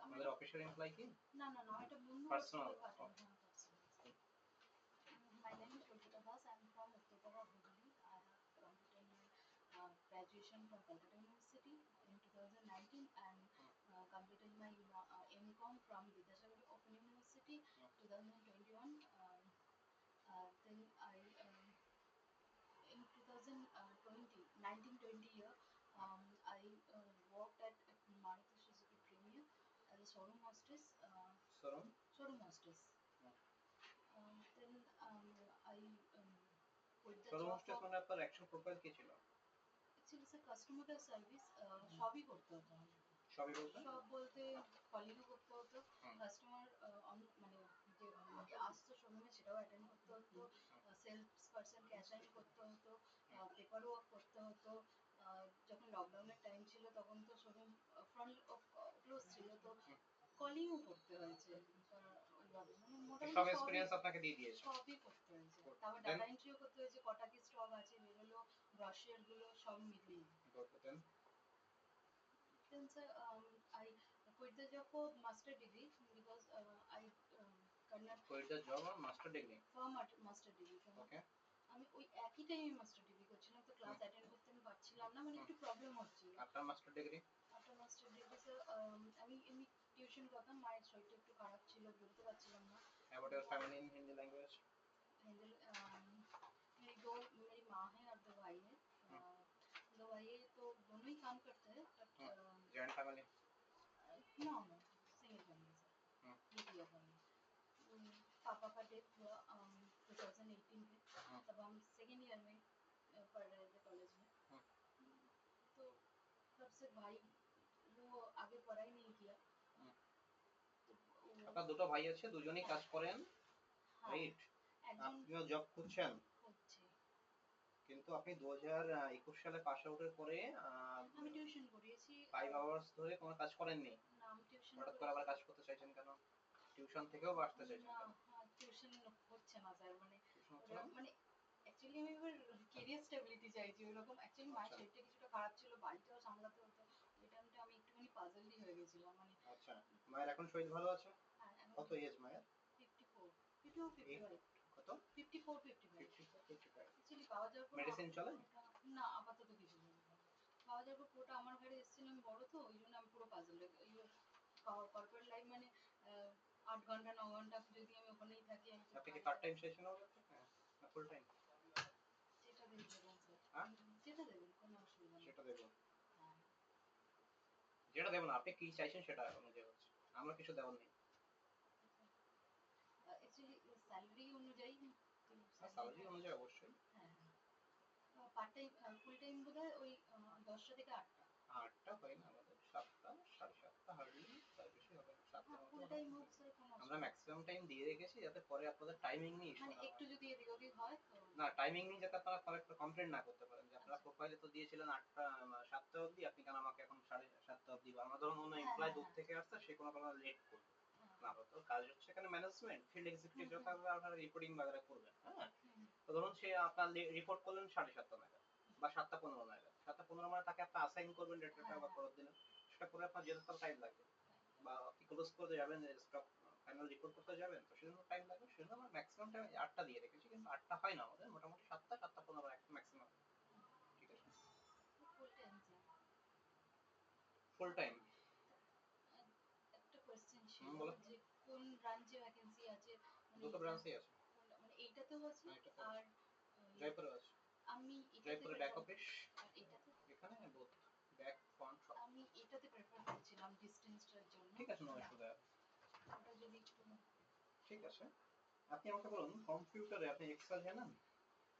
আমাদের অফিসিয়াল এমপ্লয়ি কি? না না না, এটা বন্ধু Personal. পাঠানো। My name is Urpita Das. I am from Uttarpara, Hooghly. I have completed my graduation from Calcutta University in 2019 and completed my MCom from Vidyasagar Open University 2021. Then I in 2020 19-20 year I worked at Maruti Suzuki Premier as a showroom hostess. Showroom? Showroom hostess. Hmm. Then I quit the showroom job hostess for মানে আপনার action profile কি ছিল? actually sir customer care service সবই করতে হতো আমাকে। সবই বলতে? সব বলতে কলিংও করতে হতো, হুম। কাস্টমার মানে যে আসতো শোরুমে সেটাও অ্যাটেন্ড করতে হতো, সেলস পার্সন ক্যাশারিং করতে হতো, পেপার ওয়ার্ক করতে হতো। যখন লকডাউনের টাইম ছিল তখন তো শোরুম ফ্রন্ট ক্লোজ ছিল, তো কলিংও করতে হয়েছে ওইভাবে, মানে সব মোটামুটি এক্সপেরিয়েন্স আপনাকে দিয়ে দিয়েছে। সবই করতে হয়েছে। তারপর Then? ডাটা এন্ট্রিও করতে হয়েছে, কটা কি স্টক আছে বেরোলো, ব্রশের গুলো সব মিলিয়ে। Then? Then sir, I quit the job for master degree because I cannot Quit the job or master degree? for master degree কেন Okay. আমি ওই একই টাইমে মাস্টার ডিগ্রি করছিলাম, তো ক্লাস অ্যাটেন্ড করতে আমি পারছিলাম না, মানে একটু প্রবলেম হচ্ছিল। আপনার master degree? After master degree sir আমি এমনি টিউশন করতাম, মায়ের শরীরটা একটু খারাপ ছিল, বেরোতে পারছিলাম না। About your family in Hindi language? Hindi मेरी माँ है और दो भाई है। दो भाई है तो दोनों ही काम करते हैं, but Joint family? No no single family sir, nuclear family. पापा का डेथ हुआ 2018 में, तब हम सेकेंड ईयर में पढ़ रहे थे कॉलेज में। तो तब से भाई वो आगे पढ़ाई नहीं किया। আপনার দুটো ভাই আছে, দুজনেই কাজ করেন, हाँ রাইট? একজন আপনিও জব করছেন, হচ্ছে কিন্তু আপনি 2021 সালে পাস আউটের পরে আমি টিউশন করিয়েছি 5 আওয়ার্স ধরে কোনো কাজ করেননি, না আমি টিউশন হঠাৎ করে আবার কাজ করতে চাইছেন কেন? টিউশন থেকেও বাঁচতে চাইছেন কেন? টিউশন হচ্ছে না স্যার, মানে টিউশন হচ্ছে ওরা না? মানে অ্যাকচুয়ালি আমি এবার কেরিয়ার স্টেবিলিটি চাইছি ওরকম। অ্যাকচুয়ালি মায়ের আচ্ছা। শরীরটা কিছুটা খারাপ ছিল, বাড়িটাও সামলাতে হতো, ওই টাইমটা আমি একটুখানি পাজলই হয়ে গেছিলাম মানে। আচ্ছা, মায়ের এখন শরীর ভালো আছে? হ্যাঁ এখন কত এজ মায়ের? 54 52 55 কত? 54 55 54, 55। অ্যাকচুয়ালি বাবা যাওয়ার পর মেডিসিন চলে? না আপাতত কিছু নেই। বাবা যাওয়ার পর পুরোটা আমার ঘরে এসেছিল, আমি বড় তো ওই জন্য আমি পুরো পাজল কর্পোরেট লাইফ মানে 8 ঘন্টা 9 ঘন্টা যদি আমি ওখানেই থাকি আমি আপনি কি পার্ট টাইম সেশনও করতে? হ্যাঁ, না ফুল টাইম? যেটা দেবেন স্যার, হ্যাঁ, যেটা দেবেন কোনো অসুবিধা নেই। সেটা দেবো। হ্যাঁ যেটা দেবো না, আপনি কি চাইছেন সেটা অনুযায়ী হচ্ছে, আমরা কিছু দেওয়ার নেই। অ্যাকচুয়ালি স্যালারি অনুযায়ী স্যালারি অনুযায়ী অবশ্যই। হ্যাঁ পার্ট টাইম ফুল টাইম বোধহয় ওই 10টা থেকে 8টা। 8টা হয় না আমাদের, 7টা 7:30 হার্ডলি, তার বেশি হবে না, 7টার হ্যাঁ মতো ফুল হবে। টাইম হোক স্যার কোনো আমরা অসুবিধা ম্যাক্সিমাম টাইম দিয়ে রেখেছি যাতে পরে আপনাদের টাইমিং নিয়ে ইস্যু মানে না একটু হয়। যদি এদিক ওদিক হয় তো না, টাইমিং নিয়ে যাতে আপনারা পরে কমপ্লেইন না করতে পারেন যে আপনারা আচ্ছা। প্রোফাইলে তো দিয়েছিলেন 8টা 7টা অবধি, আপনি কেন আমাকে এখন 7:30 অবধি, বা আমরা ধরুন কোনো হ্যাঁ, এমপ্লয় হ্যাঁ, দূর হ্যাঁ। থেকে আসছে সে কোনো কারণে লেট করবে হ্যাঁ, না, তো কাজ হচ্ছে এখানে ম্যানেজমেন্ট ফিল্ড এক্সিকিউটিভ হুম, যখন আপনারা রিপোর্টিং বাগেরা করবেন, হ্যাঁ, হুম, তো ধরুন সে আপনার রিপোর্ট করলেন 7:30 নাগাদ বা 7:15 নাগাদ, 7:15 মানে তাকে আপনি অ্যাসাইন করবেন ডেটাটা হ্যাঁ, বা হ্যাঁ। পরের দিনে, সেটা করে আপনার যেতে তার টাইম লাগবে, বা আপনি ক্লোজ করতে যাবেন স্টক ফাইনাল রিপোর্ট করতে যাবেন, তো সেজন্য টাইম লাগবে, সেজন্য আমরা ম্যাক্সিমাম টাইম 8টা দিয়ে রেখেছি, কিন্তু 8টা হয় না আমাদের, মোটামুটি 7টা 7:15 একটা ম্যাক্সিমাম। ঠিক আছে, full time sir. Full time. একটা কোয়েশ্চেন ছিল বলো। যে কোন ব্রাঞ্চে ভ্যাকেন্সি আছে, মানে দুটো ব্রাঞ্চই আছে। মানে এইটাতেও আছে হ্যাঁ, এটাতেও আর আছে। জয়পুরে আছে। আমি এটাতে জয়পুরে ব্যাক prefer- অফিস, আর এটাতে এখানে বোথ ব্যাক ফ্রন্ট সব। আমি এটাতে প্রেফার করছিলাম ডিসটেন্সটার জন্য। ঠিক আছে, নো ইস্যু দেয়ার। ওটা যদি একটু ঠিক আছে, আপনি আমাকে বলুন কম্পিউটারে আপনি এক্সেল জানেন?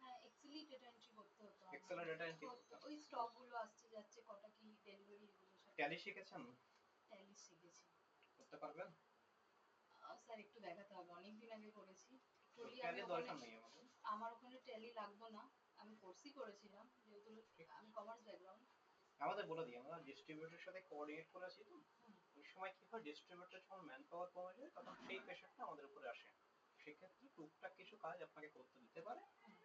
হ্যাঁ এক্সেলই ডেটা এন্ট্রি করতে হতো আমার। এক্সেলে ডেটা এন্ট্রি করতে ওই স্টক গুলো আসছে যাচ্ছে কটা কি ডেলিভারি এগুলো সব ট্যালি শিখেছেন? ট্যালি শিখেছি। করতে পারবেন? স্যার একটু দেখাতে হবে, অনেকদিন আগে করেছি। টোটালি আমি ট্যালি ওখানে দরকার নেই আমাদের। আমার ওখানে ট্যালি লাগতো না, আমি কোর্সই করেছিলাম যেহেতু ঠিক আমি কমার্স ব্যাকগ্রাউন্ড। আমাদের বলে দিই, আমরা ডিস্ট্রিবিউটরের সাথে কোঅর্ডিনেট করেছি তো, ওই সময় কি হয় ডিস্ট্রিবিউটর যখন ম্যান পাওয়ার কমে যায় তখন সেই প্রেশারটা আমাদের উপরে আসে, সেক্ষেত্রে টুকটাক কিছু কাজ আপনাকে করতে দিতে পারে,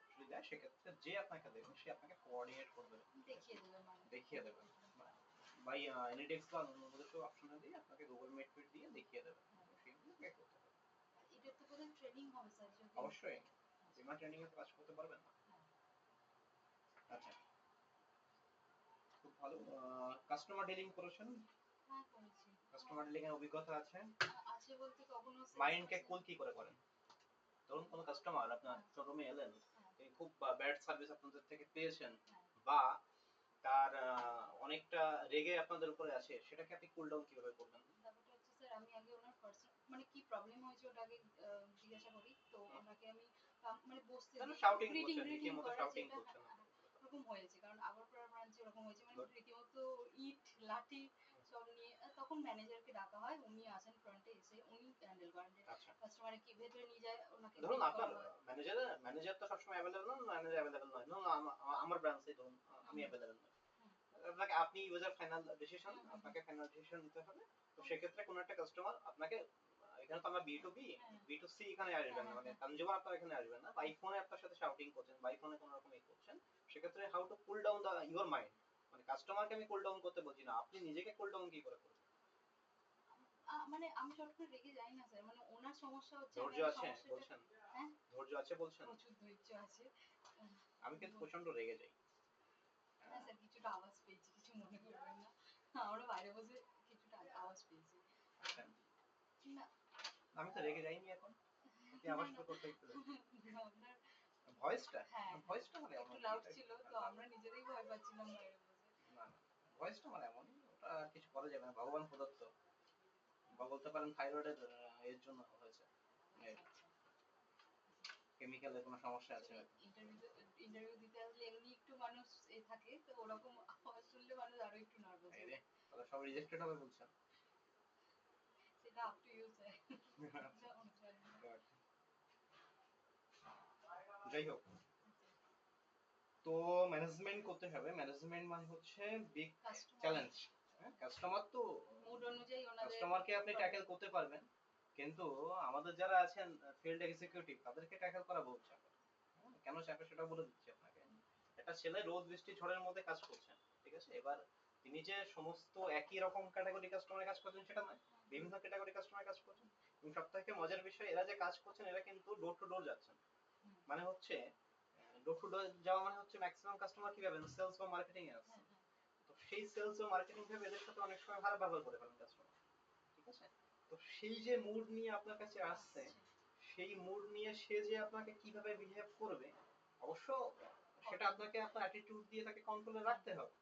যদি দেয় সেক্ষেত্রে যে আপনাকে দেবে সে আপনাকে কোঅর্ডিনেট করবে, দেখিয়ে দেবে মানে দেখিয়ে দেবে, বাই এনিডেক্স বা অন্য কিছু অপশনে দিয়ে আপনাকে গুগল মিট ফিট দিয়ে দেখিয়ে দেবে, সেইগুলো আপনাকে করতে হবে। এটার তো বোধহয় ট্রেনিং হবে স্যার যদি। অবশ্যই বিমা ট্রেনিং এ তো কাজ করতে পারবেন না। হ্যাঁ। আচ্ছা, খুব ভালো। কাস্টমার ডিলিং করেছেন? হ্যাঁ করেছি। কাস্টমার ডিলিং এর অভিজ্ঞতা আছে? আছে বলতে কখনো মাইন্ডকে কুল কি করে করেন? ধরুন কোনো কাস্টমার আপনার শোরুমে এলেন, তিনি খুব ব্যাড সার্ভিস আপনাদের থেকে পেয়েছেন, বা তার অনেকটা রেগে আপনাদের উপরে আসে, সেটাকে আপনি কুল ডাউন কিভাবে করবেন? ব্যাপারটা হচ্ছে স্যার আমি আগে ওনার পার্সোনাল মানে কি প্রবলেম হয়েছে ওটা আগে জিজ্ঞাসা করি, তো ওনাকে আমি মানে বসতে তাহলে দিই, শাউটিং গ্রিটিং করছেন, গ্রিটিং রীতিমতো করা শাউটিং যেটা করছেন। এরকম হয়েছে, কারণ আগরপাড়া ব্রাঞ্চে এরকম হয়েছে মানে রীতিমতো ইট লাঠি সব নিয়ে। তখন ম্যানেজারকে ডাকা হয়, উনি আসেন ফ্রন্টে, এসে উনি হ্যান্ডেল করেন যে আচ্ছা, কাস্টমারে কি ভেতরে নিয়ে যায় ওনাকে ধরুন greet আপনার করা হয়। ম্যানেজার তো সবসময় অ্যাভেলেবল নন, ম্যানেজার অ্যাভেলেবল নয়, ধরুন আমার ব্রাঞ্চে ধরুন আমি অ্যাভেলেবল নই, আপনাকে আপনি ইউজার ফাইনাল ডিসিশন, আপনাকে ফাইনাল ডিসিশন নিতে হবে, তো সেক্ষেত্রে কোনো একটা কাস্টমার আপনাকে, এখানে তো আমরা B to B B to C এখানে আসবেন না, মানে কনজিউমার আপনার এখানে আসবেন না, বাই ফোনে আপনার সাথে শাউটিং করছেন, বাই ফোনে কোনো রকম করছেন, সেক্ষেত্রে how to cool down your mind, মানে কাস্টমারকে আমি কুল ডাউন করতে বলছি না, আপনি নিজেকে কুল ডাউন কি করে করবেন? মানে আমি চট করে রেগে যাই না স্যার, মানে ওনার সমস্যা হচ্ছে ধৈর্য আমি আছে সমস্যাটা। বলছেন? হ্যাঁ ধৈর্য আছে বলছেন? প্রচুর ধৈর্য আছে। আমি কিন্তু প্রচন্ড রেগে যাই। হ্যাঁ স্যার কিছুটা আওয়াজ পেয়েছি, কিছু মনে করবেন না, আমরা বাইরে বসে কিছুটা আওয়াজ পেয়েছি। আচ্ছা, না আমি তো রেগে যাইনি এখন, আপনি আওয়াজ তো করতেই পেলেন। আপনার ভয়েসটা, হ্যাঁ ভয়েসটা মানে একটু লাউড ছিল তো আমরা নিজেরাই ভয় পাচ্ছিলাম বাইরে বসে। না না, ভয়েসটা মানে এমনই, ওটা আর কিছু করা যাবে না, ভগবান প্রদত্ত, বা বলতে পারেন থাইরয়েডের এর জন্য হয়েছে, কেমিক্যালের কোনো সমস্যা আছে হয়তো। ইন্টারভিউ দিতে আসলে এমনি একটু মানুষ থাকে, তো ওরকম আওয়াজ শুনলে মানুষ আরো একটু নার্ভাস এই হয়। রে, তাহলে সব রিজেক্টেড হবে বলছেন? সেটা আপ টু ইউ স্যার। যাই হোক, তো ম্যানেজমেন্ট করতে হবে, ম্যানেজমেন্ট মানে হচ্ছে বিগ কাস্টমার চ্যালেঞ্জ। কাস্টমার তো মুড অনুযায়ী ওনাদের কাস্টমারকে আপনি ট্যাকেল করতে পারবেন, কিন্তু আমাদের যারা আছেন ফিল্ড এক্সিকিউটিভ তাদেরকে ট্যাকেল করা বহুত চাপের। কেন চাপের সেটা বলে দিচ্ছি আপনাকে। একটা ছেলে রোদ বৃষ্টি ঝড়ের মধ্যে কাজ করছেন, ঠিক আছে, এবার তিনি যে সমস্ত একই রকম ক্যাটাগরি কাস্টমারের কাজ করছেন সেটা নয়, বিভিন্ন ক্যাটাগরি কাস্টমারের কাজ করছেন। এবং সবথেকে মজার বিষয়, এরা যে কাজ করছেন এরা কিন্তু ডোর টু ডোর যাচ্ছেন। মানে হচ্ছে ডোর টু ডোর যাওয়া মানে হচ্ছে ম্যাক্সিমাম কাস্টমার কি ভাবেন, সেলস বা মার্কেটিং এ আছে। তো সেই সেলস ও মার্কেটিং ভেবে এদের সাথে অনেক সময় খারাপ ব্যবহার করে ফেলেন কাস্টমার, ঠিক আছে। তো সেই যে মুড নিয়ে আপনার কাছে আসছে, সেই মুড নিয়ে সে যে আপনাকে কিভাবে বিহেভ করবে, অবশ্য সেটা আপনাকে আপনার অ্যাটিটিউড দিয়ে তাকে কন্ট্রোলে রাখতে হবে।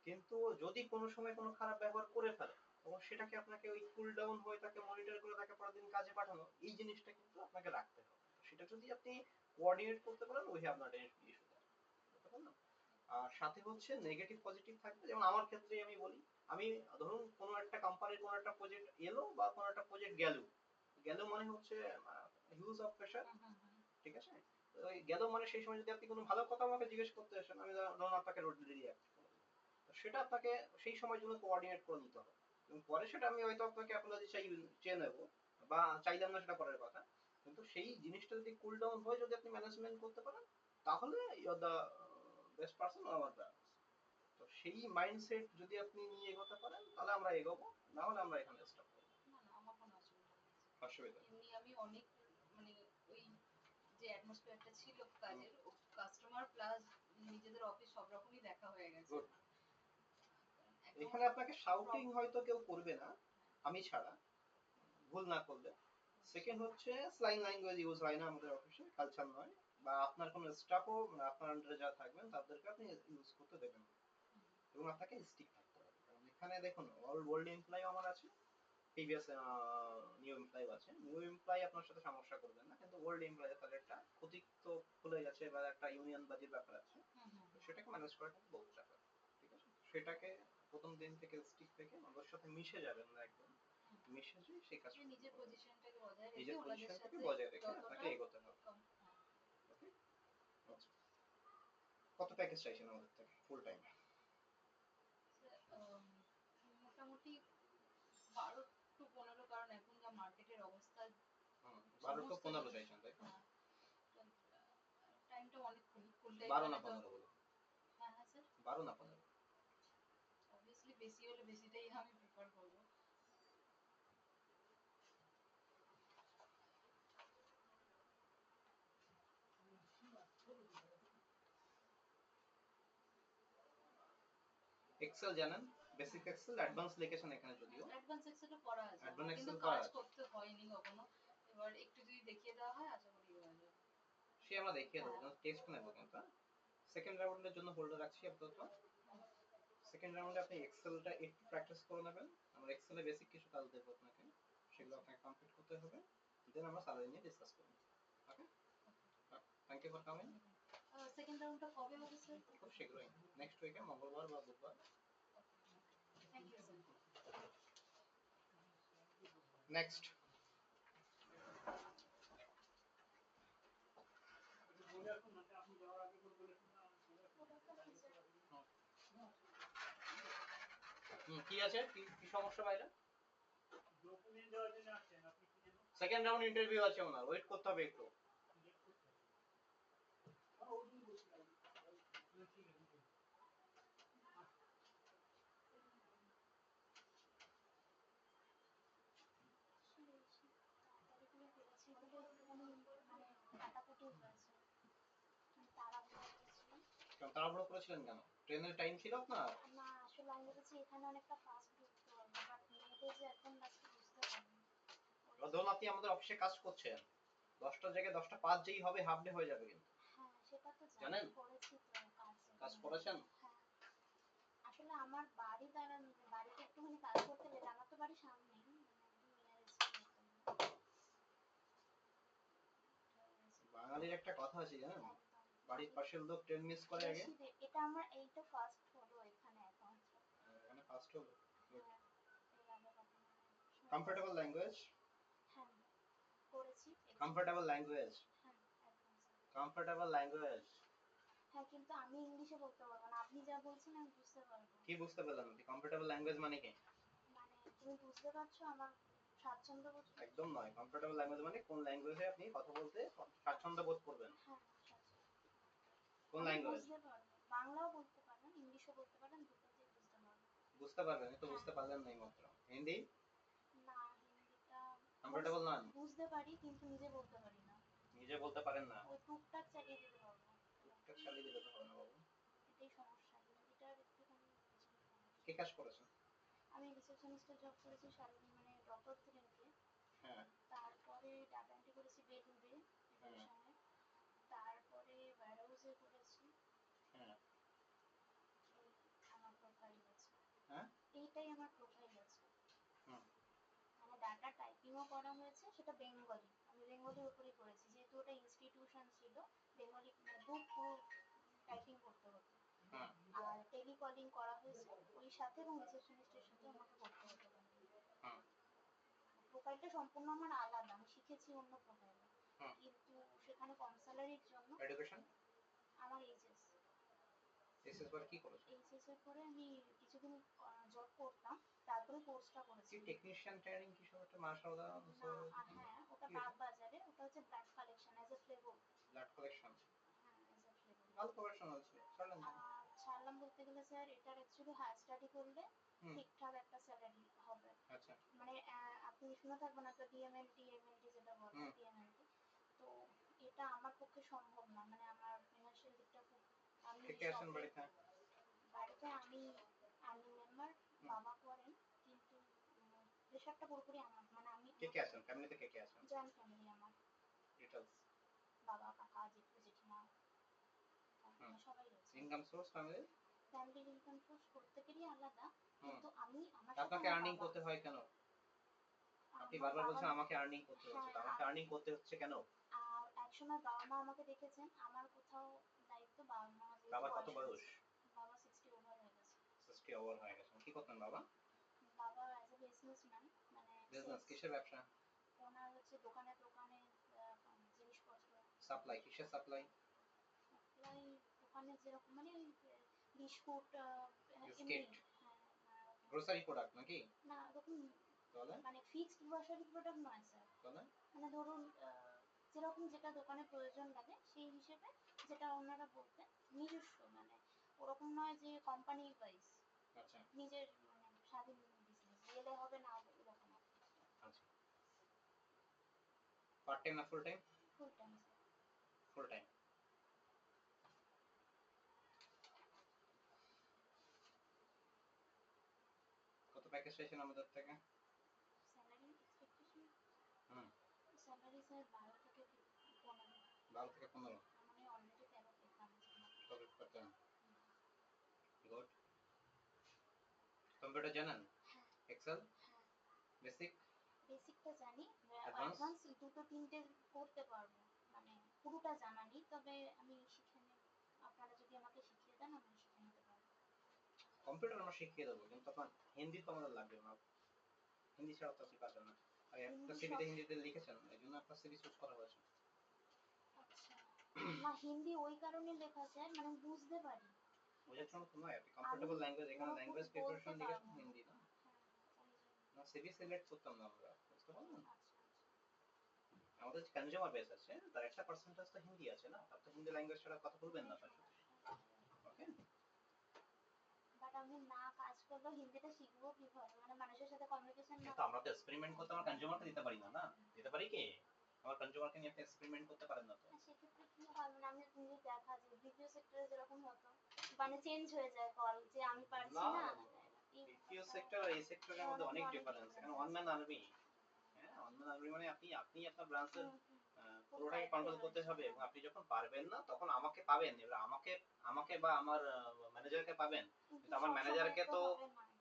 কিন্তু যদি কোনো সময় কোনো খারাপ ব্যবহার করে ফেলে, তখন সেটাকে আপনাকে ওই কুল ডাউন হয়ে তাকে মনিটর করে তাকে পরের দিন কাজে পাঠানো, এই জিনিসটা কিন্তু আপনাকে রাখতে হবে। সেটা যদি আপনি কোঅর্ডিনেট করতে পারেন, ওই হ্যাভ নট এনি ইস্যু। বুঝতে পারলেন? আর সাথে হচ্ছে নেগেটিভ পজিটিভ থাকবে। যেমন আমার ক্ষেত্রে আমি বলি, আমি ধরুন কোনো একটা কোম্পানির কোনো একটা প্রজেক্ট এলো বা কোনো একটা প্রজেক্ট গেল, গেল মানে হচ্ছে হিউজ অফ প্রেশার, ঠিক আছে। ওই গেল মানে সেই সময় যদি আপনি কোনো ভালো কথা আমাকে জিজ্ঞেস করতে আসেন, আমি ধরুন আপনাকে রোড দিয়ে সেটা আপনাকে সেই সময়ের জন্য কোঅর্ডিনেট করে নিতে হবে। এবং পরে সেটা আমি হয়তো আপনাকে অ্যাপোলজি চেয়ে নেব বা চাইলাম না, সেটা পরের কথা। কিন্তু সেই জিনিসটা যদি কুল ডাউন হয়ে যদি আপনি ম্যানেজমেন্ট করতে পারেন, তাহলে you are the best person আমার দ্য। তো সেই মাইন্ডসেট যদি আপনি নিয়ে এগোতে পারেন, তাহলে আমরা এগোবো, না হলে আমরা এখানে স্টপ করবো। না না, আমার কোনো অসুবিধা নেই। অসুবিধা নেই। এমনি আমি অনেক মানে ওই যে অ্যাটমসফিয়ারটা ছিল কাজের, ও কাস্টমার প্লাস নিজেদের অফিস সব রকমই দেখা হয়ে গেছে। Good. একদম এখানে আপনাকে শাউটিং হয়তো কেউ করবে না আমি ছাড়া, ভুল না করলে। সেকেন্ড হচ্ছে স্লাইং ল্যাঙ্গুয়েজ ইউজ হয় না আমাদের অফিসে, কালচার নয়। বা আপনার কোনো স্টাফও আপনার আন্ডারে যারা থাকবেন তাদেরকে আপনি ইউজ করতে দেবেন না। এবং আপনাকে স্টিক থাকতে হবে। কারণ এখানে দেখুন অল ওল্ড এমপ্লয়ি আমার আছে, প্রিভিয়াস নিউ এমপ্লয়ি আছে। নিউ এমপ্লয়ি আপনার সাথে সমস্যা করবেন না, কিন্তু ওল্ড এমপ্লয়ি তাদের একটা ক্ষতিত্ব খুলে গেছে বা একটা ইউনিয়ন বাজির ব্যাপার আছে, তো সেটাকে ম্যানেজ করা কিন্তু বহুত চাপের, ঠিক আছে। সেটাকে প্রথম দিন থেকে স্টিক থেকে ওদের সাথে মিশে যাবেন না, একদম মিশে যে সেই কাজ নিজের পজিশনটাকে বজায় রেখে নিজের ওনাদের পজিশনটাকে সাথে বজায় রেখে যতটা আপনাকে এগোতে হবে। ওকে, আচ্ছা, কত প্যাকেজ চাইছেন আমাদের থেকে ফুল টাইম? মোটামুটি 12 to 15, কারণ এখন যা মার্কেটের অবস্থা 12 to 15 চাইছেন, তাই তো? টাইমটা অনেকক্ষণ ফুল টাইম 12 না 15 বলুন। হ্যাঁ হ্যাঁ স্যার, 12 না 15? অবভিয়াসলি বেশি হলে বেশিটাই আমি প্রেফার করবো। এক্সেল জানেন? বেসিক এক্সেল, অ্যাডভান্স লিখেছেন এখানে যদিও। অ্যাডভান্স এক্সেলটা করা আছে, অ্যাডভান্স কিন্তু এক্সেল করা কাজ আছে। করতে হয়নি কখনো। এবার একটু যদি দেখিয়ে দেওয়া হয় আশা করি হয়ে যাবে। সে আমরা দেখিয়ে দেবো, টেস্ট নেবো কিন্তু। সেকেন্ড রাউন্ডের জন্য হোল্ডে রাখছি আপাতত। সেকেন্ড রাউন্ডে আপনি এক্সেলটা একটু প্র্যাকটিস করে নেবেন। আমরা এক্সেলে বেসিক কিছু কাজ দেবো আপনাকে, সেগুলো আপনাকে কমপ্লিট করতে হবে। দেন আমরা স্যালারি নিয়ে ডিসকাস করব। Okay, thank you for coming. Second রাউন্ডটা কবে হবে স্যার? খুব শীঘ্রই, নেক্সট উইকে, মঙ্গলবার বা বুধবার। Thank you sir. নেক্সট, বলে রাখুন না, আপনি যাওয়ার আগে করে বলে রাখুন না, কি আছে, কি সমস্যা বাইরে? ডকুমেন্ট দেওয়ার জন্য আসছেন আপনি, কি জানেন? সেকেন্ড রাউন্ড ইন্টারভিউ আছে ওনার, ওয়েট করতে হবে একটু। ওদিন বসে ঠিক আছে। তাড়াতাড়ি করেছি বলে একটুখানি মানে কাটাকুটি হয়েছে, মানে তাড়াহুড়ো করেছিলাম। তাড়াহুড়ো করেছিলেন কেন? ট্রেনের টাইম ছিল আপনার? না আসলে আমি ভেবেছি এখানে অনেকটা ফাস্ট ঢুকতে পারবো, বাট মেয়েদের যে এখন লাস্টে বুঝতে পারিনি। ধরুন আপনি আমাদের অফিসে কাজ করছেন, 10টার জায়গায় 10টা 5 যেই হবে, হাফ ডে হয়ে যাবে কিন্তু। হ্যাঁ সেটা তো জানেন? করেছি তো কাজ করেছেন? হ্যাঁ আসলে আমার বাড়ি দ্বারা বাড়িতে একটুখানি কাজ করতে লেট, আমার তো বাড়ি সামনেই, মানে একদম নিয়ারেস্ট। বাঙালির একটা কথা আছে জানেন, বাড়ির পাশের লোক ট্রেন মিস করে আগে। এটা আমার এইটা ফার্স্ট হলো এখানে একমাত্র। এখানে ফার্স্ট হলো। হ্যাঁ, এর আগে কখনো হয়নি। কমফোর্টেবল ল্যাঙ্গুয়েজ, হ্যাঁ করেছি। কমফোর্টেবল ল্যাঙ্গুয়েজ, হ্যাঁ একদম স্যার। Comfortable language. হ্যাঁ কিন্তু আমি ইংলিশে বলতে পারবো না, আপনি যা বলছেন আমি বুঝতে পারবো। কি বুঝতে পারলাম না? কমফোর্টেবল ল্যাঙ্গুয়েজ মানে কি? মানে তুমি বুঝতে পারছো আমার স্বাচ্ছন্দ্য বোধ করছি? একদম নয়। কমফোর্টেবল ল্যাঙ্গুয়েজ মানে কোন ল্যাঙ্গুয়েজে আপনি কথা বলতে স্বাচ্ছন্দ্য বোধ করবেন। হ্যাঁ স্বাচ্ছন্দ্য। কোন আমি ল্যাঙ্গুয়েজ? বুঝতে পারবো, বাংলাও বলতে পারেন ইংলিশও বলতে পারেন, দুটোতেই বুঝতে পারবো। বুঝতে পারবেন, এই তো হ্যাঁ। বুঝতে পারলেন না মাত্র। হিন্দি না হিন্দিটা কমফোর্টেবল নন, বুঝতে পারি কিন্তু নিজে বলতে পারি না, নিজে বলতে পারেন না। ওই টুকটাক চালিয়ে দিতে পারবো। টুকটাক চালিয়ে দিলে তো হবে না বাবু। এটাই সমস্যা, হিন্দিটার একটুখানি বুঝতে পারি। কি কাজ করেছেন? আমি রিসেপশনিস্টের জব করেছি মানে ডক্টর ক্লিনিকে, হ্যাঁ তারপরে ডাটা এন্ট্রি করেছি বেলুড়ে রিসেপশনে, তারপরে ওয়্যারহাউসে করেছি। হ্যাঁ এই আমার প্রোফাইল আছে। হ্যাঁ এইটাই আমার প্রোফাইল আছে। হুম মানে ডাটা টাইপিংও করা হয়েছে, সেটা বেঙ্গলি, আমি বেঙ্গলির উপরেই করেছি যেহেতু ওটা ইনস্টিটিউশন ছিল, বেঙ্গলি মানে পুরো টাইপিং করতে হতো। হ্যাঁ আর টেলিকলিং করা হয়েছে ওই সাথে, এবং রিসেপশনিস্টের সাথে আমাকে করতে হতো। হ্যাঁ প্রোফাইলটা সম্পূর্ণ আমার আলাদা, আমি শিখেছি অন্য প্রোফাইলে, হ্যাঁ। কিন্তু সেখানে কম স্যালারির জন্য এডুকেশন আমার এইচএস, এসএস বার কি করেছেন? এইচএস এর পরে আমি কিছুদিন জব করতাম, তারপরে কোর্সটা করেছি। কি টেকনিশিয়ান ট্রেনিং কি সব একটা মাশাআল্লাহ। না হ্যাঁ ওটা বাগ বাজারে, ওটা হচ্ছে blood collection as a flavour. Blood collection, হ্যাঁ অ্যাজ এ ফ্লেভার। ভালো প্রফেশনাল ছিল, ছাড়লেন না? ছাড়লাম বলতে গেলে স্যার এটার অ্যাকচুয়ালি হায়ার স্টাডি করলে হুম ঠিকঠাক একটা স্যালারি হবে, আচ্ছা মানে আপনি শুনে থাকবেন একটা ডিএমএলটি এমএলটি যেটা বলে হুম ডিএমএলটি, তো এটা আমার পক্ষে সম্ভব না, মানে আমার ফিনান্সিয়াল দিকটা খুব, আমি কে কে আছেন বাড়িতে? বাড়িতে আমি মেম্বার, বাবা করেন, কিন্তু প্রেশারটা পুরোপুরি আমার, মানে আমি কে কে আছেন ফ্যামিলিতে, কে কে আছেন? জয়েন্ট ফ্যামিলি আমার, ডিটেইলস। বাবা কাকা জেঠু জেঠিমা হুম সবাই রয়েছে। Income source family? ফ্যামিলির ইনকাম সোর্স প্রত্যেকেরই আলাদা, কিন্তু আমি আমার সাথে আপনাকে আমার আর্নিং বাবা, করতে হয় কেন? আপনি আমার বারবার বাবা বলছেন আমাকে আর্নিং করতে হচ্ছে, তো আমাকে আর্নিং করতে হচ্ছে কেন? একসময় বাবা মা আমাকে দেখেছেন, আমার কোথাও দায়িত্ব, বাবা মা যেহেতু বাবার কত বয়স বয়স? হয়েছে, বাবা 60 ওভার হয়ে গেছে। 60 ওভার হয়ে গেছে। কি করতেন বাবা? বাবা অ্যাজ এ বিজনেসম্যান, মানে বিজনেস কিসের ব্যবসা? ওনার হচ্ছে দোকানে দোকানে জিনিসপত্র সাপ্লাই, কিসের সাপ্লাই? সাপ্লাই, দোকানে যেরকম মানে ওই বিস্কুট এমনি, বিস্কিট, হ্যাঁ গ্রোসারি প্রোডাক্ট নাকি? না ওরকম, তাহলে মানে ফিক্সড গ্রোসারি প্রোডাক্ট নয় স্যার, তাহলে মানে ধরুন যেরকম যেটা দোকানে প্রয়োজন লাগে সেই হিসেবে, যেটা ওনারা বলতেন নিজস্ব, মানে ওরকম নয় যে কোম্পানি ওয়াইজ, আচ্ছা নিজের মানে স্বাধীন বিজনেস, গেলে হবে না হবে এরকম। আচ্ছা। পার্ট টাইম না full time? Full time sir. Full time. কত প্যাকেজ চাইছেন আমাদের থেকে? স্যালারি এক্সপেকটেশন, হুম স্যালারি স্যার 12 থেকে 15, 12 থেকে 15। মানে অলরেডি 13 পেতাম। কত পেতেন? গুড। কম্পিউটার জানেন? হ্যাঁ এক্সেল হ্যাঁ বেসিক? বেসিকটা জানি, অ্যাডভান্স? অ্যাডভান্স দুটো তিনটে করতে পারবো, মানে পুরোটা জানা নেই, তবে আমি শিখে নেব, আপনারা যদি আমাকে শিখিয়ে দেন আমি শিখে নিতে পারবো। কম্পিউটার আমরা শিখিয়ে দেবো, কিন্তু আপনার হিন্দি তো আমাদের লাগবে না, হিন্দি ছাড়া তো আপনি পারবেন না। আর একটা হিন্দি সিভিতে সব, হিন্দিতে লিখেছেন, এই জন্য আপনার সিভি চুজ করা হয়েছে। আচ্ছা না হিন্দি ওই কারণে লেখা স্যার, মানে বুঝতে পারি, বোঝার জন্য তো নয়, আপনি কমফোর্টেবল ল্যাঙ্গুয়েজ, এখানে ল্যাঙ্গুয়েজ প্রিপারেশন বলতে লিখেছেন পারবো। হিন্দি না, হ্যাঁ ওই জন্য। না সিভি সিলেক্ট করতাম না আমরা, বুঝতে পারলেন? আচ্ছা আমাদের যে কনজিউমার বেস আছে তার একটা পার্সেন্টেজ তো হিন্দি আছে না, তার তো হিন্দি ল্যাঙ্গুয়েজ ছাড়া কথা বলবেন না তার সাথে। ওকে, বাট আমি না কাজ করলেও হিন্দিটা শিখবো কিভাবে, মানে মানুষের সাথে কমিউনিকেশন না, কিন্তু আমরা তো এক্সপেরিমেন্ট করতে আমার কনজিউমারকে দিতে পারি না, না দিতে পারি কি? আমার কনজিউমারকে নিয়ে আপনি এক্সপেরিমেন্ট করতে পারেন না তো। সেক্ষেত্রে কি হয়, মানে আমি নিজে দেখা যায় বিপিও সেক্টরে যেরকম হতো, মানে চেঞ্জ হয়ে যায় কল যে আমি পারছি না, না, বিপিও সেক্টর আর এই সেক্টরের মধ্যে অনেক ডিফারেন্স, এখানে ওয়ান ম্যান আর্মি। হ্যাঁ, ওয়ান ম্যান আর্মি মানে আপনি আপনার ব্রাঞ্চের পুরোটাকে কন্ট্রোল করতে হবে, এবং আপনি যখন পারবেন না তখন আমাকে পাবেন, এবার আমাকে বা আমার ম্যানেজারকে পাবেন, কিন্তু আমার ম্যানেজারকে তো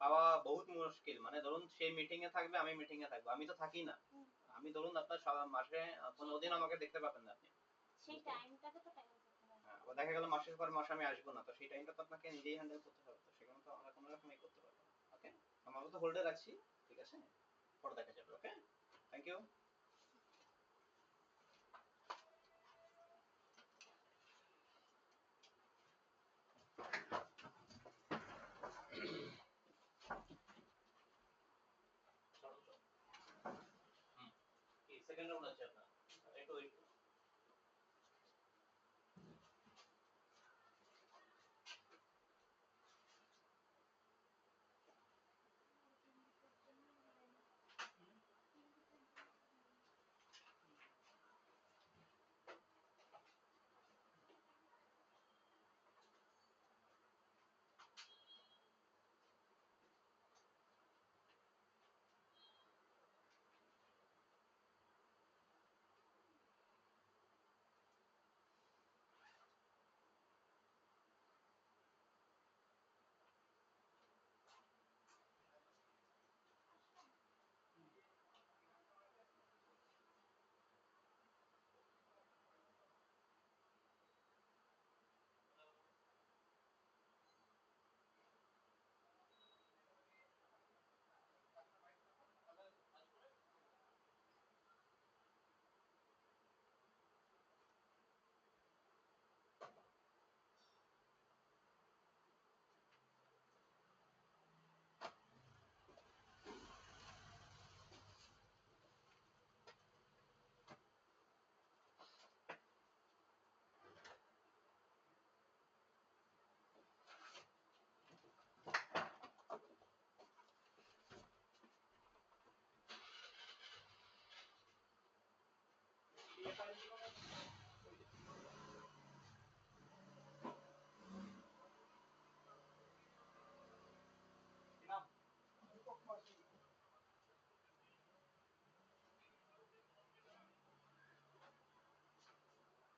পাওয়া বহুত মুশকিল। মানে ধরুন সেই মিটিং এ থাকবে, আমি মিটিং এ থাকবো, আমি তো থাকি না, আমি ধরুন আপনার মাসে 15 দিন আমাকে দেখতে পাবেন না আপনি, সেই টাইমটাকে তো ট্যাকেল করতে হবে। হ্যাঁ, আবার দেখা গেল মাসের পর মাস আমি আসবো না, তো সেই টাইমটা তো আপনাকে নিজেই হ্যান্ডেল করতে হবে, তো সেখানে তো আমরা কোনো রকমই করতে পারবো না। ওকে, আমরা তো হোল্ডে রাখছি, ঠিক আছে, পরে দেখা যাবে। ওকে, থ্যাংক ইউ। সেকেন্ড রাউন্ড আছে আপনার একটু ওয়েট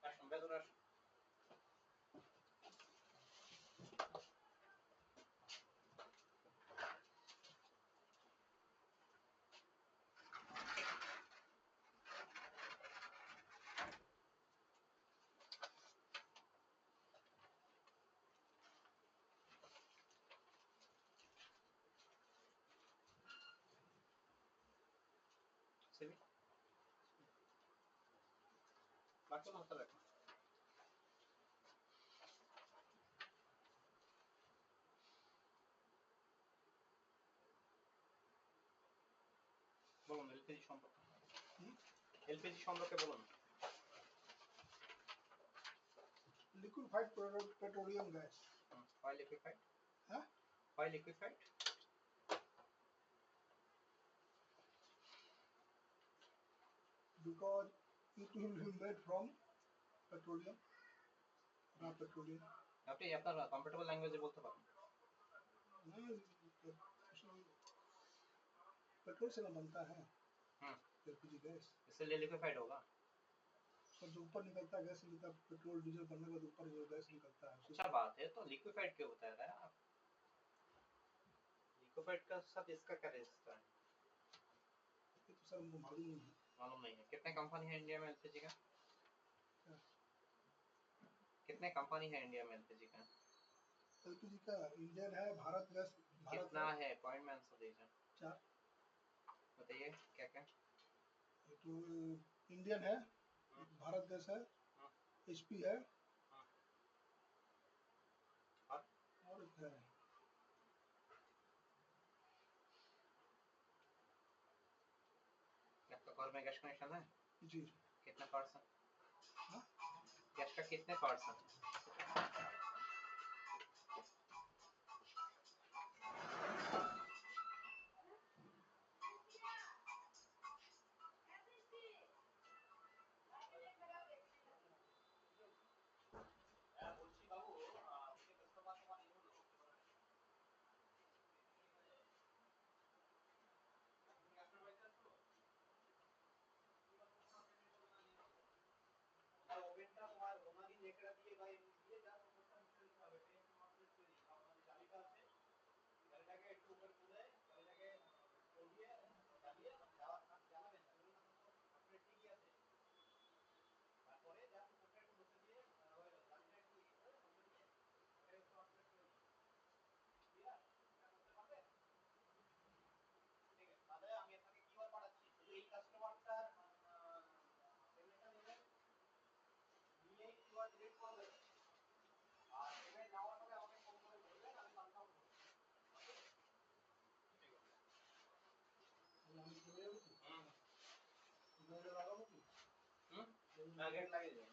আসুন ভেতরে আসুন সিবি বাকি হাতে রাখুন বলুন এলপিজি সম্পর্কে এলপিজি সম্পর্কে বলুন liquefied petroleum gas. why liquefied Huh? why liquefied Because it will be made from petroleum, raw petroleum. আপনি আপনার কমফোর্টেবল ল্যাঙ্গুয়েজে বলতে পারেন पेट्रोल से ना बनता है हम्म एलपीजी गैस इसलिए लिक्विफाइड होगा और जो ऊपर निकलता है गैस निकलता है पेट्रोल डीजल बनने के बाद ऊपर जो गैस निकलता है उसी अच्छा बात है तो लिक्विफाइड क्यों बता रहा है आप लिक्विफाइड का साथ इसका क्या रिश्ता है ये तो सर हमको मालूम नहीं है मालूम नहीं है कितने कंपनी है इंडिया में एलपीजी का क्या? कितने कंपनी है इंडिया में एलपीजी का एलपीजी का इंडियन है भारत गैस भारत कितना है पॉइंट में आंसर दीजिए चार बताइए क्या क्या ये तो इंडियन है भारत गैस है एचपी है और एक है आपका घर में गैस कनेक्शन है जी कितने पार्ट्स हैं हाँ? गैस का कितने पार्ट्स हैं বলছি বাবু আপনি কাস্টমার মানে ইউজ করতে পারেন আপনি কাস্টমার বাইতে আসছো আর ওভেনটা তোমার ওনারই লেখা দিয়ে বা এমনি দিয়ে যা উপরটা মুছে দিতে হবে পেন্ট মাত্র তৈরি আপনার যে জালিটা আছে জালিটাকে একটু উপরে তুলে জালিটাকে দিয়ে জ্বালিয়ে জ্বালাবেন না ধরুন আপনার ঠিকই আছে তারপরে যা উপরটা একটু মুছে দিয়ে হয়ে গেল জালিটা একটু ই করে মুছে দিয়ে এটাকে ট্রান্সফার করে দিন ক্লিয়ার এটা করতে পারবেন ঠিক আছে তাহলে আমি আপনাকে কিউআর পাঠাচ্ছি শুধু এই কাস্টমারটার পেমেন্টটা নেবেন নিয়ে কিউআর ডিলিট করে দেবেন আর পেমেন্ট নেওয়ার পরে আমাকে ফোন করে বলবেন আমি কনফার্ম করব আমি চলে যাবো হুম গেট লাগিয়ে দিন।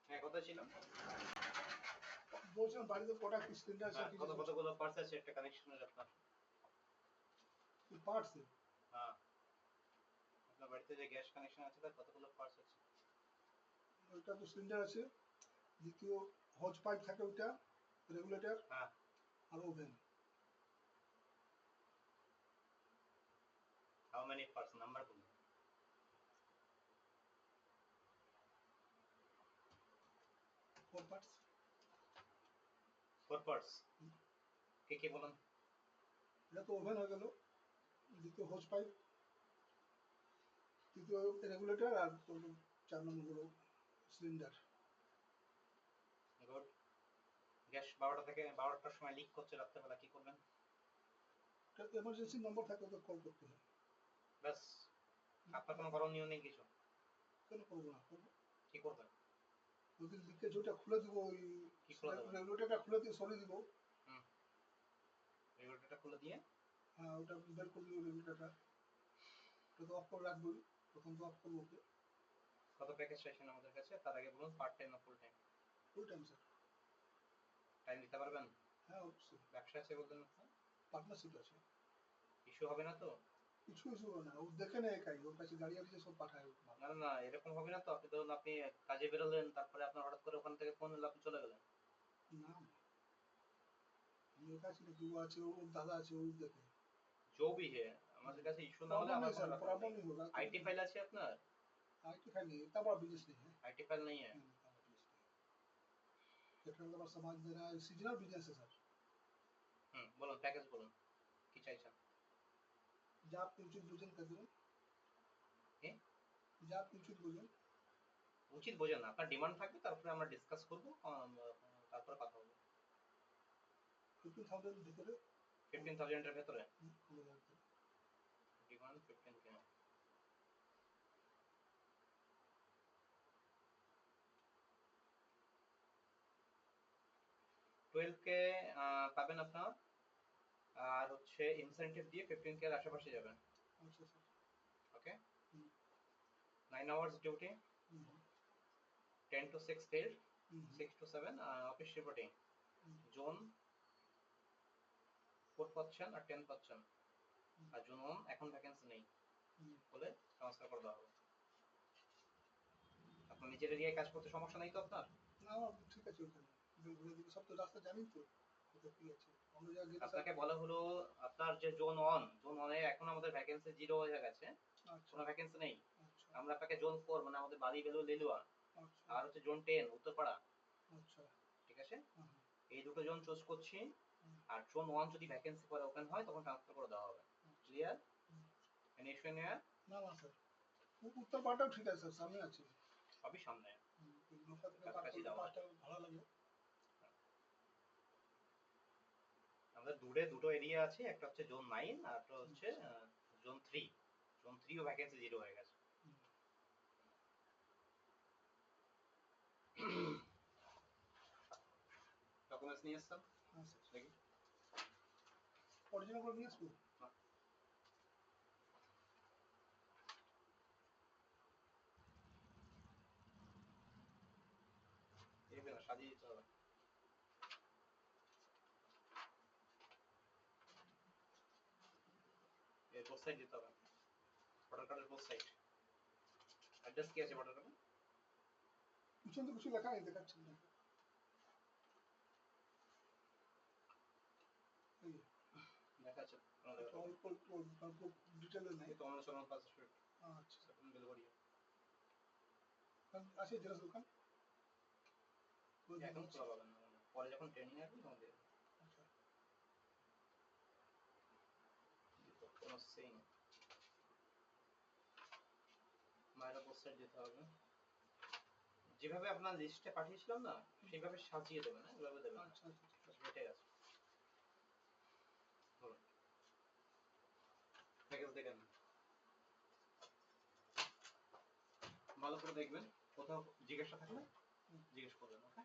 হ্যাঁ, কোথায় ছিলাম? বলছিলাম বাড়িতে কটা কি সিলিন্ডার আছে হ্যাঁ, কতগুলো পার্টস আছে একটা কানেকশনের আপনার? পার্টস হ্যাঁ, আপনার বাড়িতে যে গ্যাস কানেকশন আছে তার কতগুলো পার্টস আছে? ওইটা তো সিলিন্ডার আছে, দ্বিতীয় হজ পাইপ থাকে ওইটা, রেগুলেটর হ্যাঁ, আর oven. How many parts, number বলুন। 4 পার্টস। 4 পার্টস। কে কে বলুন? এটা তো ওভেন হয়ে গেল, দ্বিতীয় হোজ পাইপ, তৃতীয় রেগুলেটর, আর 4 নম্বর হলো সিলিন্ডার। গুড। গ্যাস 12টা থেকে 12টার সময় লিক করছে রাত্রেবেলা, কি করবেন? এটা এমার্জেন্সি নম্বর থাকে, ওকে কল করতে হয়। ব্যাস, আপনার কোনো করণীয় নেই কিছু? কেন করবো না, করবো। কি করবেন? যদি লিকেজ ওইটা খুলে দিব, ওই কি খুলে দেবেন? রেগুলেটরটা খুলে দিয়ে সরিয়ে দিব। রেগুলেটরটা খুলে দিয়ে হ্যাঁ, ওটা বের করে দিব রেগুলেটরটা, ওটা তো অফ করে রাখবোই, প্রথম তো অফ করবো ওকে। কত প্যাকেজ চাইছেন আমাদের কাছে? তার আগে বলুন পার্ট টাইম না full time? Full time sir. Time দিতে পারবেন? হ্যাঁ অবশ্যই, ব্যবসা আছে বলতেন আপনি, পার্টনারশিপ আছে। ইস্যু হবে না তো? কিছু ইস্যু না, ও দেখে নেয় একাই, ওর কাছে গাড়ি আছে, সব পাঠায় ও মাল। না না না, এরকম হবে না তো? আপনি ধরুন আপনি কাজে বেরোলেন, তারপরে আপনার হঠাৎ করে ওখান থেকে ফোন এলো, আপনি চলে গেলেন। না না, আমি একা আছি নাকি, ও আছে, ওর দাদা আছে, ও দেখে। जो भी है আমাদের কাছে ইস্যু না হলে प्रॉब्लम আমার नहीं কোনো सर, ব্যাপার प्रॉब्लम নেই। नहीं होगा। আইটি ফাইল আছে আপনার? आईटी फाइल नहीं, इतना बड़ा बिजनेस नहीं है। आईटी फाइल नहीं है? नहीं, इतना बड़ा बिजनेस नहीं है। पेट्रोल का समाज दे रहा है, सीजनल बिजनेस है सर। বলুন প্যাকেজ বলুন, কি চাইছেন? যা আপনি উচিত বুঝেন তা দিবেন। কি যা আপনি উচিত বুঝেন। উচিত বোঝেন না, আপনার ডিমান্ড থাকবে, তারপরে আমরা ডিসকাস করব, তারপরে কথা হবে। 15,000 ভিতরে 15,000 এর ভেতরে হয়ে যাবে। Demand 15K। 12K পাবেন আপনার, আর হচ্ছে ইনসেনটিভ দিয়ে 15K এর আশেপাশে যাবেন। আচ্ছা sir. Okay, hmm. 9 hours duty, hmm, 10 to 6 field, hmm, 6 to 7 office reporting. Hmm, zone 4 পাচ্ছেন আর 10 পাচ্ছেন, আর জোন 1 এখন ভ্যাকেন্সি নেই হুম। বলে ট্রান্সফার করে দেওয়া হবে। আপনার নিজের এরিয়ায় কাজ করতে সমস্যা নেই তো আপনার? না, আমার ঠিক আছে ওখানে। ঘুরে দিকে সব তো রাস্তা জানি তো, কোথায় কি আছে। অন্য জায়গায় গেলে স্যার। আপনাকে বলা হলো আপনার যে জোন 1, জোন 1 এ এখন আমাদের ভ্যাকেন্সি 0 হয়ে গেছে, আচ্ছা কোনো ভ্যাকেন্সি নেই। আচ্ছা আমরা আপনাকে জোন 4 মানে আমাদের বাড়ি বেলুর লিলুয়া, আচ্ছা আর হচ্ছে জোন 10 উত্তরপাড়া, আচ্ছা। ঠিক আছে? হ্যাঁ, হ্যাঁ, এই দুটো জোন চুজ করছি, হুম, আর জোন 1 যদি ভ্যাকেন্সি পরে ওপেন হয় তখন ট্রান্সফার করে দেওয়া হবে। আচ্ছা। ক্লিয়ার? হুম। এনি ইস্যু নেই? না না স্যার, উত্তর পাটাও ঠিক আছে স্যার, সামনে আছে। সবই সামনে, নৌকা থেকে পার কাছাকাছি করলে যাওয়া। 5 টাকা ভাড়া লাগে। আমাদের দূরে দুটো এরিয়া আছে, একটা হচ্ছে জোন 9 আর একটা হচ্ছে জোন 3। জোন 3 ও ভ্যাকেন্সি 0 হয়ে গেছে। ডকুমেন্টস নিয়ে এসেছেন? হ্যাঁ স্যার, দেখি। অরিজিনাল করে নিয়ে আসবো। এইভাবে না, সাজিয়ে দিতে হবে। এর পোস্ট সাইড দিতে হবে, ভোটার কার্ডের পোস্ট সাইড। অ্যাড্রেস কি আছে পাঠাতে হবে? পিছন তো কিছু লেখা নেই, দেখাচ্ছি না। এই দেখা আছে একটু অল্প অল্প ডিটেলে নেই। তো আমরা চলন পাস স্ট্রিট আচ্ছা, সেকেন্ড ডেলিভারি আছে জেরক্স দোকান? এখন খোলা পাবেন না, পরে যখন ট্রেনিং আসবে তখন দিয়ে দেবো। আচ্ছা, কোনো সেম মায়ের পোস্টার দিতে হবে, যেভাবে আপনার লিস্টে পাঠিয়েছিলাম না সেইভাবে সাজিয়ে দেবেন, হ্যাঁ এভাবে দেবেন। আচ্ছা, আচ্ছা, ঠিক আছে। এটাই আছে। বলুন প্যাকেজ দেখেন, ভালো করে দেখবেন, কোথাও জিজ্ঞাসা থাকলে জিজ্ঞেস করবেন, ওকে?